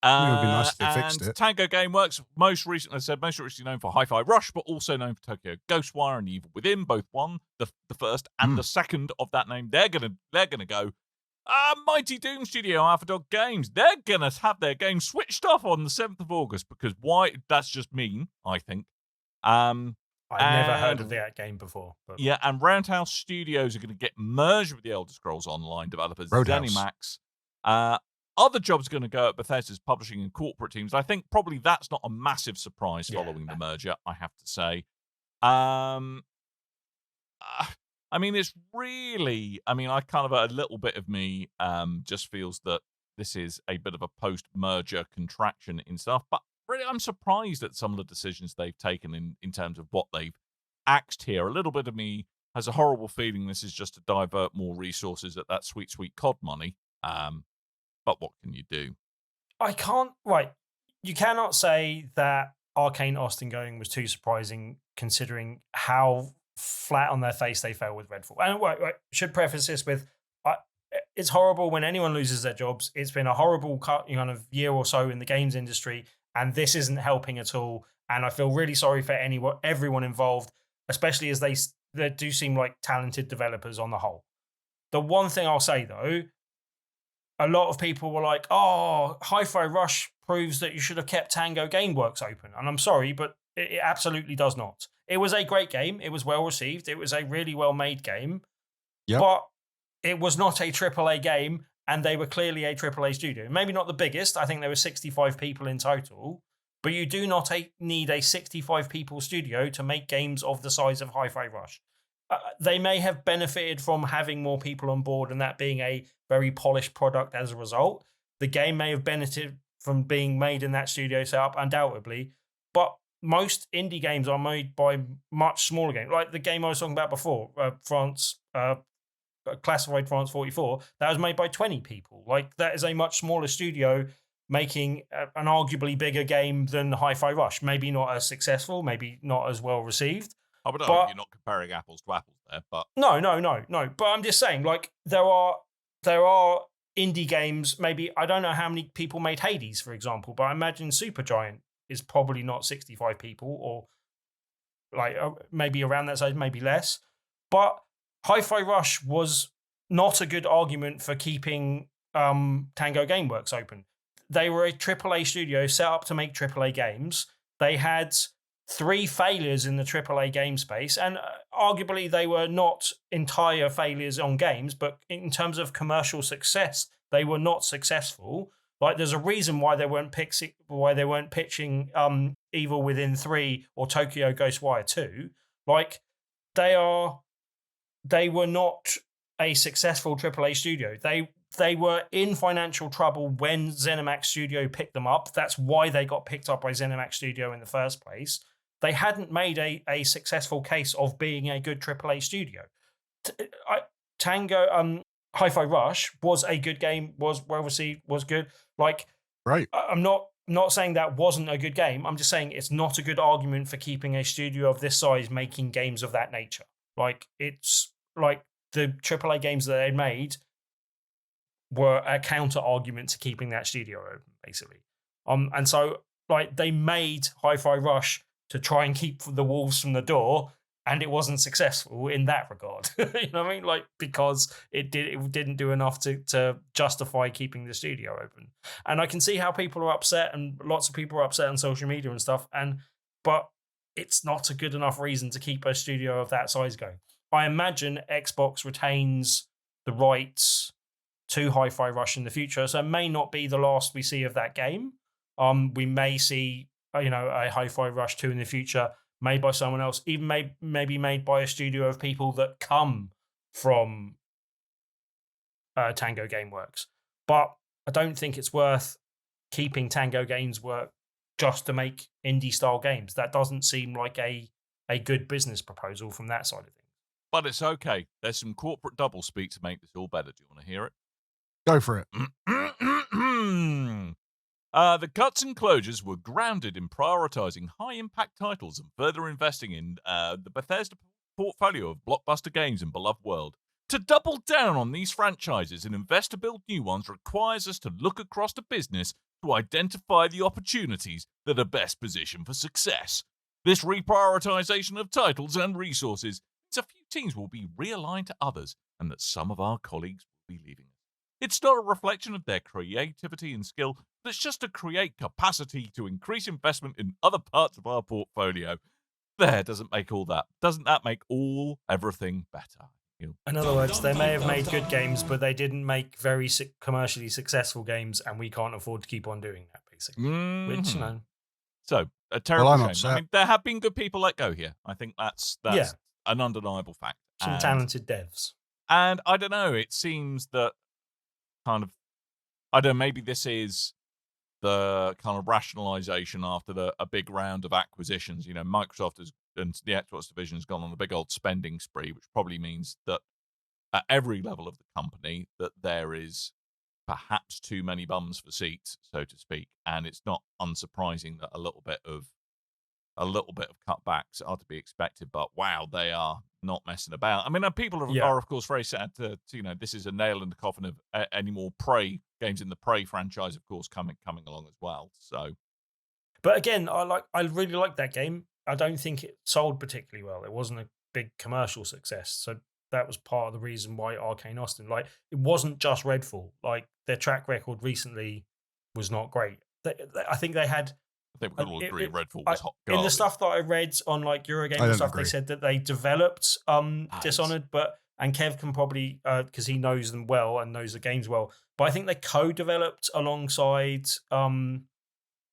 It would be nice if they fixed and it. Tango Gameworks, most recently known for Hi-Fi Rush, but also known for Tokyo Ghostwire and Evil Within, both the first and the second of that name. They're gonna go. Mighty Doom Studio, Alpha Dog Games. They're gonna have their game switched off on the 7th of August because why? That's just mean, I think. I've never heard and- of that game before. But Yeah, and Roundhouse Studios are going to get merged with the Elder Scrolls Online developers, Roadhouse. ZeniMax. Other jobs are going to go at Bethesda's publishing and corporate teams. I think probably that's not a massive surprise following the merger, I have to say. I mean, it's really, I kind of, a little bit of me just feels that this is a bit of a post-merger contraction in stuff, but really, I'm surprised at some of the decisions they've taken in terms of what they've axed here. A little bit of me has a horrible feeling this is just to divert more resources at that sweet, sweet COD money. But what can you do? You cannot say that Arcane Austin going was too surprising considering how flat on their face they fell with Redfall. And should preface this with, it's horrible when anyone loses their jobs. It's been a horrible kind of year or so in the games industry, and this isn't helping at all. And I feel really sorry for everyone involved, especially as they do seem like talented developers on the whole. The one thing I'll say though, a lot of people were like, "Oh, Hi-Fi Rush proves that you should have kept Tango Gameworks open," and I'm sorry, but it absolutely does not. It was a great game. It was well received. It was a really well made game, but it was not a AAA game, and they were clearly a AAA studio. Maybe not the biggest. I think there were 65 people in total, but you do not need a 65 people studio to make games of the size of Hi-Fi Rush. They may have benefited from having more people on board and that being a very polished product as a result. The game may have benefited from being made in that studio setup, undoubtedly, but most indie games are made by much smaller games. Like the game I was talking about before, Classified France 44, that was made by 20 people. Like, that is a much smaller studio making an arguably bigger game than Hi-Fi Rush. Maybe not as successful, maybe not as well received. I would argue you're not comparing apples to apples there, but no. But I'm just saying, like, there are indie games. Maybe I don't know how many people made Hades, for example, but I imagine Supergiant is probably not 65 people, or like maybe around that size, maybe less. But Hi-Fi Rush was not a good argument for keeping Tango Gameworks open. They were a AAA studio set up to make AAA games. They had 3 failures in the AAA game space, and arguably they were not entire failures on games, but in terms of commercial success, they were not successful. Like, there's a reason why they weren't pitching Evil Within 3 or Tokyo Ghostwire 2. Like, they were not a successful AAA studio. They were in financial trouble when ZeniMax Studio picked them up. That's why they got picked up by ZeniMax Studio in the first place. They hadn't made a successful case of being a good AAA studio. Hi-Fi Rush was a good game, was well received, was good. Like, right. I'm not saying that wasn't a good game. I'm just saying it's not a good argument for keeping a studio of this size making games of that nature. Like, it's like the AAA games that they made were a counter argument to keeping that studio open, basically. And so, like, they made Hi-Fi Rush to try and keep the wolves from the door, and it wasn't successful in that regard. You know what I mean? Like, because it didn't do enough to justify keeping the studio open. And I can see how people are upset, and lots of people are upset on social media and stuff. But it's not a good enough reason to keep a studio of that size going. I imagine Xbox retains the rights to Hi-Fi Rush in the future, so it may not be the last we see of that game. We may see, a Hi-Fi Rush 2 in the future, made by someone else, even maybe made by a studio of people that come from Tango Gameworks. But I don't think it's worth keeping Tango Gameworks just to make indie-style games. That doesn't seem like a good business proposal from that side of things. But it's okay. There's some corporate doublespeak to make this all better. Do you want to hear it? Go for it. The cuts and closures were grounded in prioritizing high-impact titles and further investing in the Bethesda portfolio of blockbuster games in beloved world. To double down on these franchises and invest to build new ones requires us to look across the business to identify the opportunities that are best positioned for success. This reprioritization of titles and resources means a few teams will be realigned to others and that some of our colleagues will be leaving us. It's not a reflection of their creativity and skill, but it's just to create capacity to increase investment in other parts of our portfolio. Doesn't that make everything better? In other words, they may have made good games, but they didn't make very commercially successful games, and we can't afford to keep on doing that, basically. Mm-hmm. Which, So, a terrible shame. Upset. I mean, there have been good people let go here. I think that's an undeniable fact. Some talented devs. And I don't know, it seems that maybe this is the kind of rationalization after a big round of acquisitions. Microsoft and the Xbox division has gone on a big old spending spree, which probably means that at every level of the company that there is perhaps too many bums for seats, so to speak, and it's not unsurprising that a little bit of cutbacks are to be expected. But wow, they are not messing about. I mean, people are of course very sad to this is a nail in the coffin of any more Prey games in the Prey franchise, of course, coming along as well. So, but again, I really like that game. I don't think it sold particularly well. It wasn't a big commercial success, so that was part of the reason why Arcane Austin. Like, it wasn't just Redfall. Like, their track record recently was not great. I think they had. I think we can all agree Redfall was hot garbage. In the stuff that I read on like Eurogamer and stuff, they said that they developed Dishonored, and Kev can probably because he knows them well and knows the games well. But I think they co-developed alongside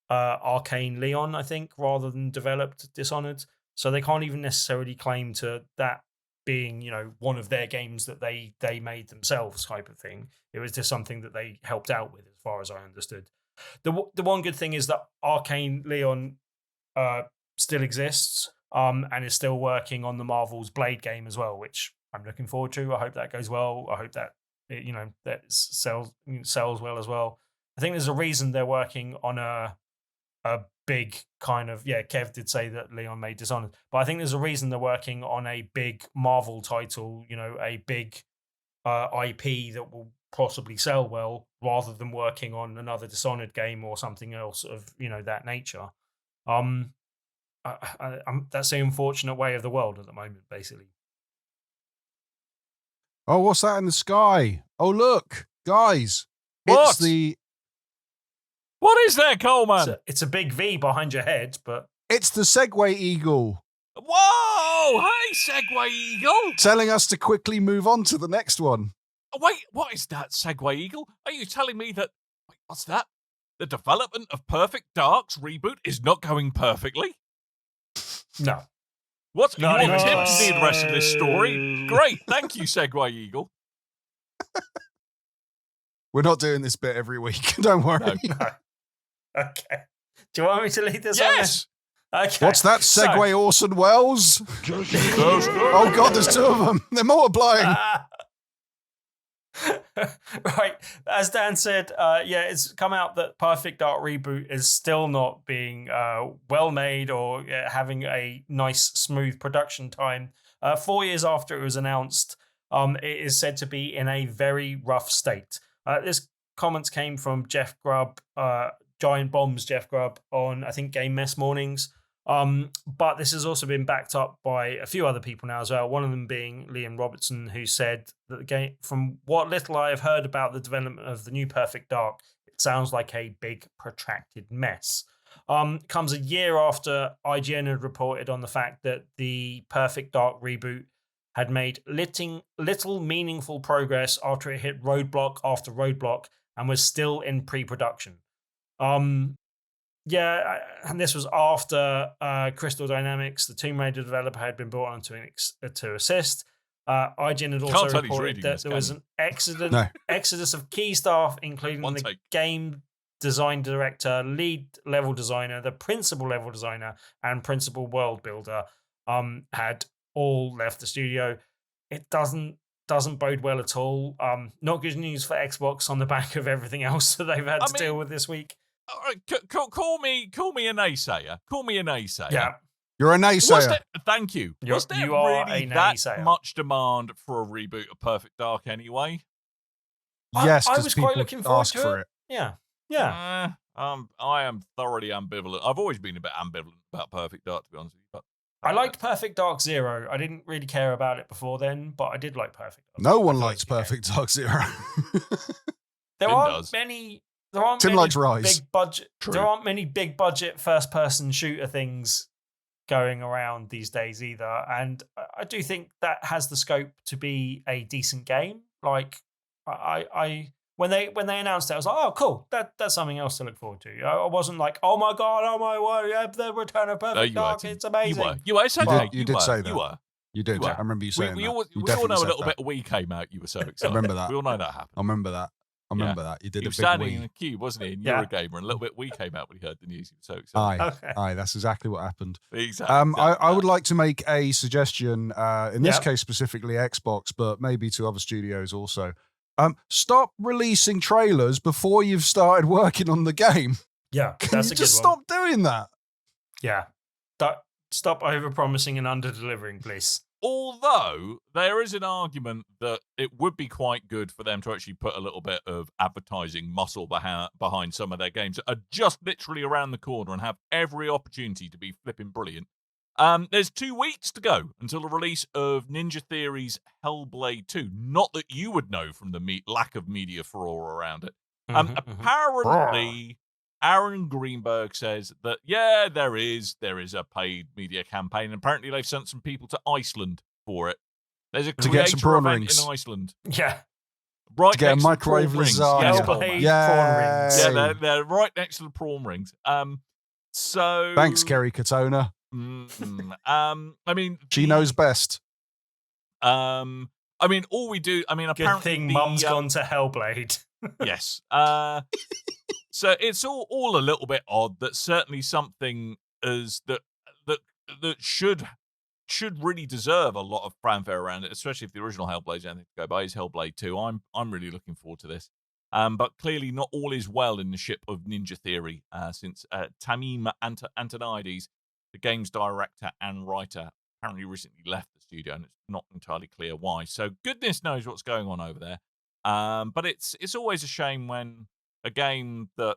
Arcane Leon, I think, rather than developed Dishonored. So they can't even necessarily claim to that being, one of their games that they made themselves type of thing. It was just something that they helped out with, as far as I understood. The one good thing is that Arcane Leon still exists and is still working on the Marvel's Blade game as well, which I'm looking forward to. I hope that goes well. I hope that that sells well as well. I think there's a reason they're working on a big kind of Kev did say that Leon made Dishonored, but I think there's a reason they're working on a big Marvel title, a big IP that will possibly sell well, rather than working on another Dishonored game or something else of that nature. That's the unfortunate way of the world at the moment, basically. Oh, what's that in the sky? Oh, look, guys. What? What is that, Coleman? It's a big V behind your head, but it's the Segway Eagle. Whoa! Hey, Segway Eagle! Telling us to quickly move on to the next one. Oh, wait, what is that, Segway Eagle? Are you telling me that... Wait, what's that? The development of Perfect Dark's reboot is not going perfectly? No. What? You want Tim to see the rest of this story? Great, thank you, Segway Eagle. We're not doing this bit every week. Don't worry. No. Okay. Do you want me to lead this yes! on? Yes! Okay. What's that, Segway Orson Welles? Oh, God, there's two of them. They're multiplying. Right. As Dan said, it's come out that Perfect Dark Reboot is still not being well made or having a nice, smooth production time. 4 years after it was announced, it is said to be in a very rough state. This comments came from Jeff Grubb, Giant Bombs Jeff Grubb, on, I think, Game Mess Mornings. But this has also been backed up by a few other people now as well, one of them being Liam Robertson, who said that the game, from what little I have heard about the development of the new Perfect Dark, it sounds like a big, protracted mess. Comes a year after IGN had reported on the fact that the Perfect Dark reboot had made little meaningful progress after it hit roadblock after roadblock and was still in pre-production. And this was after Crystal Dynamics, the Tomb Raider developer, had been brought on to assist. IGN had also reported that there was an exodus of key staff, including the game design director, lead level designer, the principal level designer, and principal world builder had all left the studio. It doesn't bode well at all. Not good news for Xbox on the back of everything else that they've had to deal with this week. Call me a naysayer. Call me a naysayer. Yeah. You're a naysayer. Thank you. Was there really that much demand for a reboot of Perfect Dark anyway? Yes, I was quite looking forward to it. Yeah. I am thoroughly ambivalent. I've always been a bit ambivalent about Perfect Dark, to be honest with you. But I liked Perfect Dark Zero. I didn't really care about it before then, but I did like Perfect Dark. No one likes Perfect Dark Zero. There aren't many big budget first person shooter things going around these days either, and I do think that has the scope to be a decent game. Like I when they announced it, I was like, oh cool, that's something else to look forward to. I wasn't like, oh my god, oh my word, the return of Perfect Dark, it's amazing. You were. It's okay. You did say that. You were. You did. I remember you saying we that. all know a little bit when we came out, you were so excited. I remember that. We all know that happened. I remember that. I remember that. You did He a was big standing in wee. a queue, wasn't he, in Yeah. Eurogamer, and a little bit we came out when he heard the news. He was so excited. Aye, that's exactly what happened. Exactly. I would like to make a suggestion, in this Yep. case specifically Xbox, but maybe to other studios also. Stop releasing trailers before you've started working on the game. Yeah, Can that's you a good just one. stop doing that? Yeah. Stop over-promising and under-delivering, please. Although there is an argument that it would be quite good for them to actually put a little bit of advertising muscle behind some of their games that are just literally around the corner and have every opportunity to be flipping brilliant. There's 2 weeks to go until the release of Ninja Theory's Hellblade 2. Not that you would know from the lack of media furore around it. Apparently, Aaron Greenberg says that, yeah, there is a paid media campaign. And apparently they've sent some people to Iceland for it. There's a To get some creator prawn event rings. in Iceland. Yeah. Right To get a next to the microwave prawn rings. lasagna. Yes, Hellblade Coleman. prawn Yay. rings. Yeah, they're right next to the prawn rings. So Thanks, Kerry Katona. I mean, She knows best. I mean, all we do. I mean, Good apparently thing Mum's gone to Hellblade. Yes. So it's all a little bit odd. That certainly something as that should really deserve a lot of fanfare around it, especially if the original Hellblade is anything to go by. Is Hellblade 2? I'm really looking forward to this. But clearly not all is well in the ship of Ninja Theory, since Tamim Antonides, the game's director and writer, apparently recently left the studio, and it's not entirely clear why. So goodness knows what's going on over there. But it's always a shame when a game that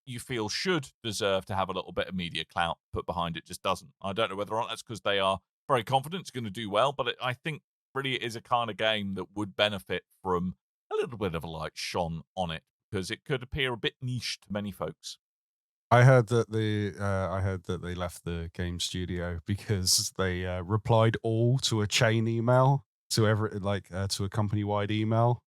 you feel should deserve to have a little bit of media clout put behind it just doesn't. I don't know whether or not that's because they are very confident it's going to do well, but I think really it is a kind of game that would benefit from a little bit of a light shone on it, because it could appear a bit niche to many folks. I heard that they left the game studio because they replied all to a chain email to to a company-wide email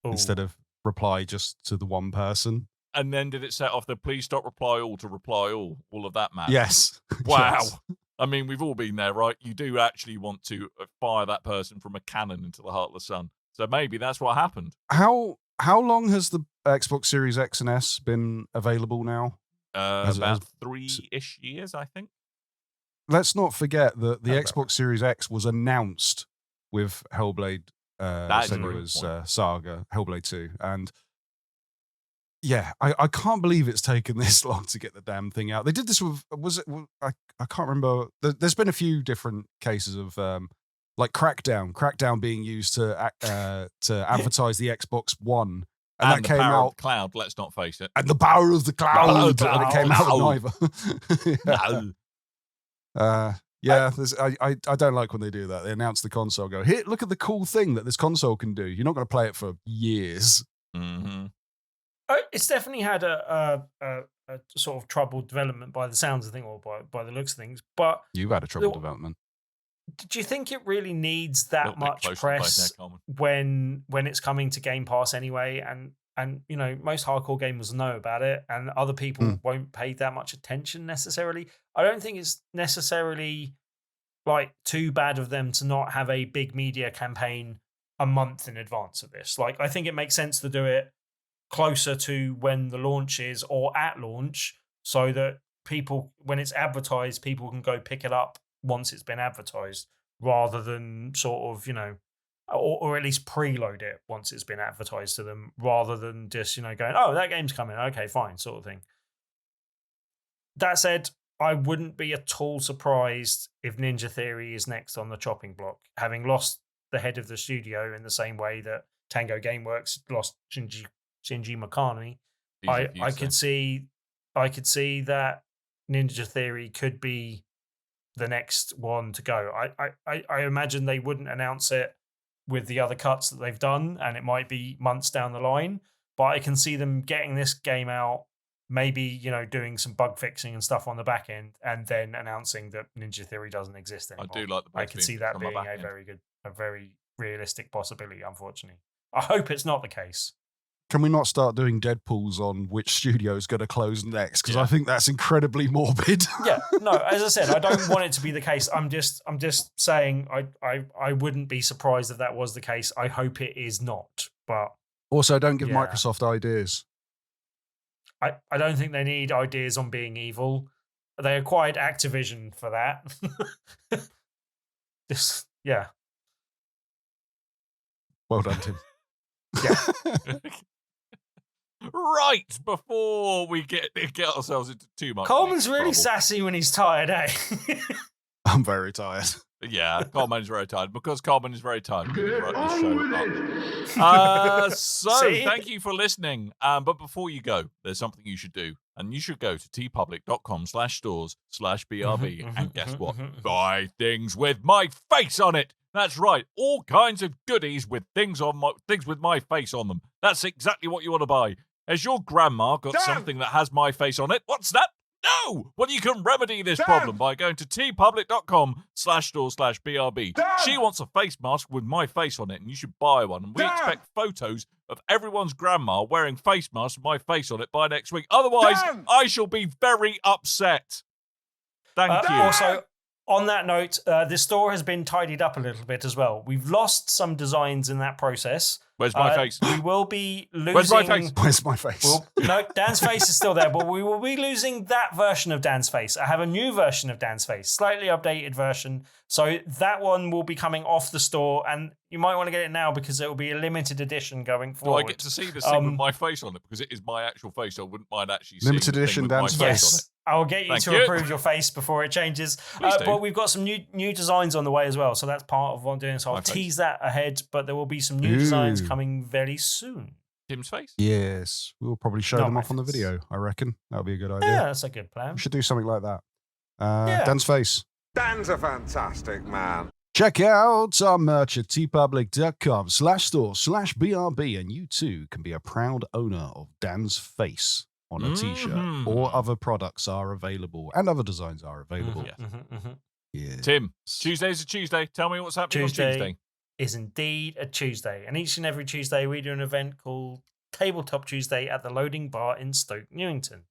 instead of reply just to the one person. And then did it set off the please stop reply all to reply all of that madness? Yes. Wow. Yes. I mean, we've all been there, right? You do actually want to fire that person from a cannon into the heart of the sun. So maybe that's what happened. How long has the Xbox Series X and S been available now? About 3-ish years, I think. Let's not forget that the Okay. Xbox Series X was announced with Hellblade Senua's Saga, Hellblade 2. And yeah, I can't believe it's taken this long to get the damn thing out. They did this with, I can't remember. There's been a few different cases of like Crackdown being used to advertise the Xbox One. And that the came power out. of the cloud, let's not face it. And the power of the cloud. Cloud. And it came out No. with neither. No. Yeah, I don't like when they do that. They announce the console, go, here, look at the cool thing that this console can do. You're not going to play it for years. Mm-hmm. It's definitely had a sort of troubled development by the sounds of things, or by the looks of things. But You've had a trouble development. do you think it really needs that much press Coleman. when it's coming to Game Pass anyway? And you know, most hardcore gamers know about it, and other people won't pay that much attention necessarily. I don't think it's necessarily like too bad of them to not have a big media campaign a month in advance of this. Like, I think it makes sense to do it closer to when the launch is, or at launch, so that people, when it's advertised, people can go pick it up once it's been advertised, rather than sort of, you know, or at least preload it once it's been advertised to them, rather than just, you know, going, oh, that game's coming, okay, fine, sort of thing. That said, I wouldn't be at all surprised if Ninja Theory is next on the chopping block, having lost the head of the studio in the same way that Tango Gameworks lost Shinji Mikami. I could see that Ninja Theory could be the next one to go. I imagine they wouldn't announce it with the other cuts that they've done, and it might be months down the line, but I can see them getting this game out, maybe, you know, doing some bug fixing and stuff on the back end, and then announcing that Ninja Theory doesn't exist anymore. I do like the I could see that being a very realistic possibility, unfortunately. I hope it's not the case. Can we not start doing Deadpools on which studio is going to close next? Because I think that's incredibly morbid. Yeah, no, as I said, I don't want it to be the case. I'm just saying I wouldn't be surprised if that was the case. I hope it is not, but Also, don't give Yeah. Microsoft ideas. I don't think they need ideas on being evil. They acquired Activision for that. Yeah. Well done, Tim. Right, before we get ourselves into too much. Coleman's really trouble. sassy when he's tired, eh? I'm very tired. Yeah, Coleman is very tired. Because Coleman is very tired. we wrote this show up. So, See? thank you for listening. But before you go, there's something you should do. And you should go to tpublic.com/stores/BRB. And guess what? Buy things with my face on it. That's right. All kinds of goodies with things with my face on them. That's exactly what you want to buy. Has your grandma got something that has my face on it? What's that? No! Well, you can remedy this problem by going to tpublic.com/stores/BRB. She wants a face mask with my face on it, and you should buy one. And we expect photos of everyone's grandma wearing face masks with my face on it by next week. Otherwise, I shall be very upset. Thank you. Also, on that note, this store has been tidied up a little bit as well. We've lost some designs in that process. Where's my face? We will be losing... Where's my face? Where's my face? No, Dan's face is still there, but we will be losing that version of Dan's face. I have a new version of Dan's face, slightly updated version. So that one will be coming off the store, and you might want to get it now because it will be a limited edition going forward. Do I get to see this thing with my face on it? Because it is my actual face, so I wouldn't mind actually seeing Limited the thing edition with my Dan's face on it. Yes, I'll get you Thank to you. approve your face before it changes. Please do. But we've got some new designs on the way as well, so that's part of what I'm doing. So I'll My face. tease that ahead, but there will be some new designs coming very soon. Tim's face? Yes, we will probably show Not them my off on the face. video. I reckon that would be a good idea. Yeah, that's a good plan. We should do something like that. Yeah. Dan's face. Dan's a fantastic man. Check out our merch at tpublic.com/store/BRB, and you too can be a proud owner of Dan's face on a t-shirt. Mhm. Or other products are available, and other designs are available. Yes. Yeah. Tim, Tuesday's a Tuesday. Tell me what's happening on Tuesday. Is indeed a Tuesday. And each and every Tuesday, we do an event called Tabletop Tuesday at the Loading Bar in Stoke, Newington.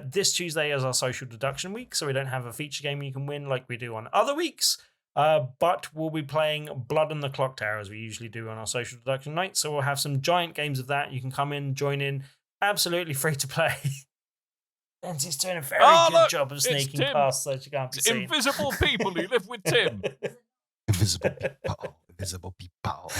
This Tuesday is our social deduction week, so we don't have a feature game you can win like we do on other weeks. But we'll be playing Blood on the Clock Tower as we usually do on our social deduction night. So we'll have some giant games of that. You can come in, join in, absolutely free to play. And he's doing a very good job of sneaking Tim. past so you can't be It's seen. invisible people who live with Tim. Invisible people. Invisible people.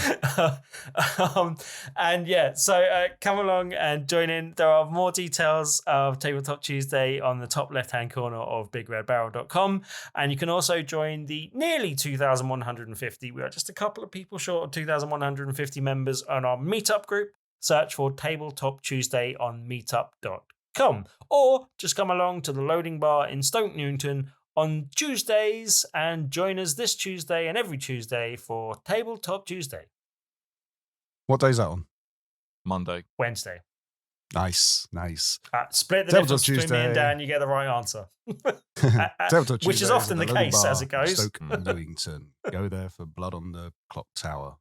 And yeah, so come along and join in. There are more details of Tabletop Tuesday on the top left-hand corner of bigredbarrel.com. And you can also join the nearly 2,150. We are just a couple of people short of 2,150 members on our meetup group. Search for Tabletop Tuesday on meetup.com. Or just come along to the Loading Bar in Stoke Newington on Tuesdays and join us this Tuesday and every Tuesday for Tabletop Tuesday. What day is that on? Monday. Wednesday. Nice. Split the Tabletop difference between me Tuesday. and Dan, you get the right answer. Tabletop Which is Tuesday often at the Loading case Bar, as it goes. Stoke Newington. Go there for Blood on the Clock Tower.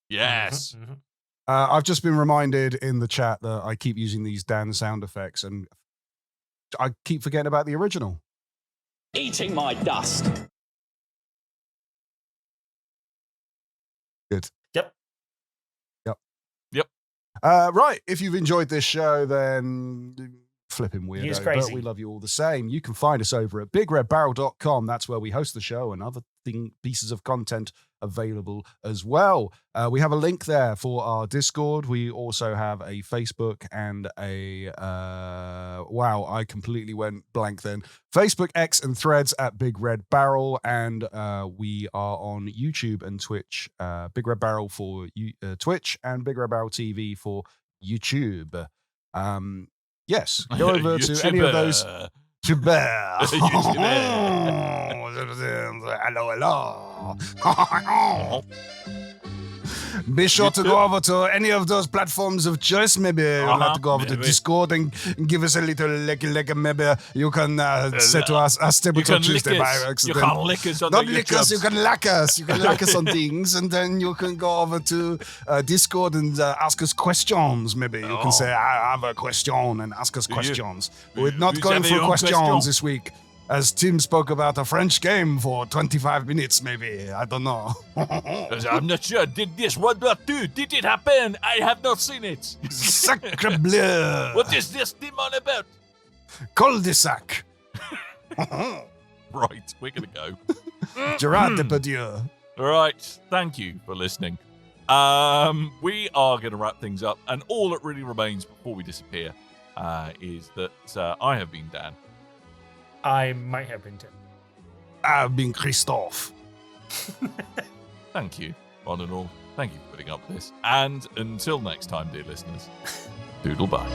Yes. Mhm. I've just been reminded in the chat that I keep using these Dan sound effects, and I keep forgetting about the original. Eating my dust. Good. Yep. Right. If you've enjoyed this show, then flipping He's weirdo, crazy. but we love you all the same. You can find us over at bigredbarrel.com. That's where we host the show and other pieces of content available as well. We have a link there for our Discord. We also have a Facebook and a wow, I completely went blank then. Facebook, X, and Threads at Big Red Barrel, and we are on YouTube and Twitch. Big Red Barrel for Twitch and Big Red Barrel TV for YouTube. Yes, go over to any of those. Hello. Be sure to go over to any of those platforms of choice. Maybe you'd like to go over to Discord and give us a little lick. Maybe you can say to us, Tabletop Tuesday by accident. You can lick us on Not the lick us, you YouTubes. can lack us. You can lack us on things, and then you can go over to Discord and ask us questions. Maybe you can say, I have a question, and ask us questions. We're not Vous going avez for une questions question? this week. as Tim spoke about a French game for 25 minutes, maybe. I don't know. I'm not sure. Did this World War II? Did it happen? I have not seen it. Sacre bleu. What is this demon about? Cul-de-sac. Right, we're going to go. Gerard Depardieu. All right, thank you for listening. We are going to wrap things up, and all that really remains before we disappear is that I have been Dan. I might have been Tim. I've been Christophe. Thank you, one and all. Thank you for putting up with this. And until next time, dear listeners, doodle bye.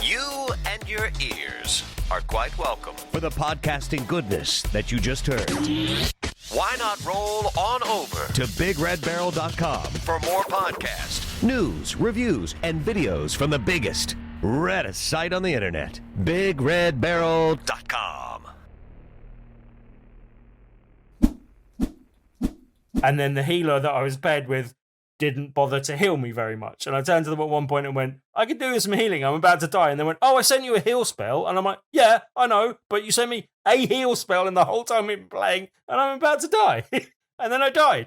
You and your ears are quite welcome for the podcasting goodness that you just heard. Why not roll on over to BigRedBarrel.com for more podcasts, news, reviews, and videos from the biggest, reddest site on the internet, BigRedBarrel.com. And then the healer that I was paired with didn't bother to heal me very much. And I turned to them at one point and went, I could do with some healing. I'm about to die. And they went, oh, I sent you a heal spell. And I'm like, yeah, I know. But you sent me a heal spell in the whole time we've been playing. And I'm about to die. And then I died.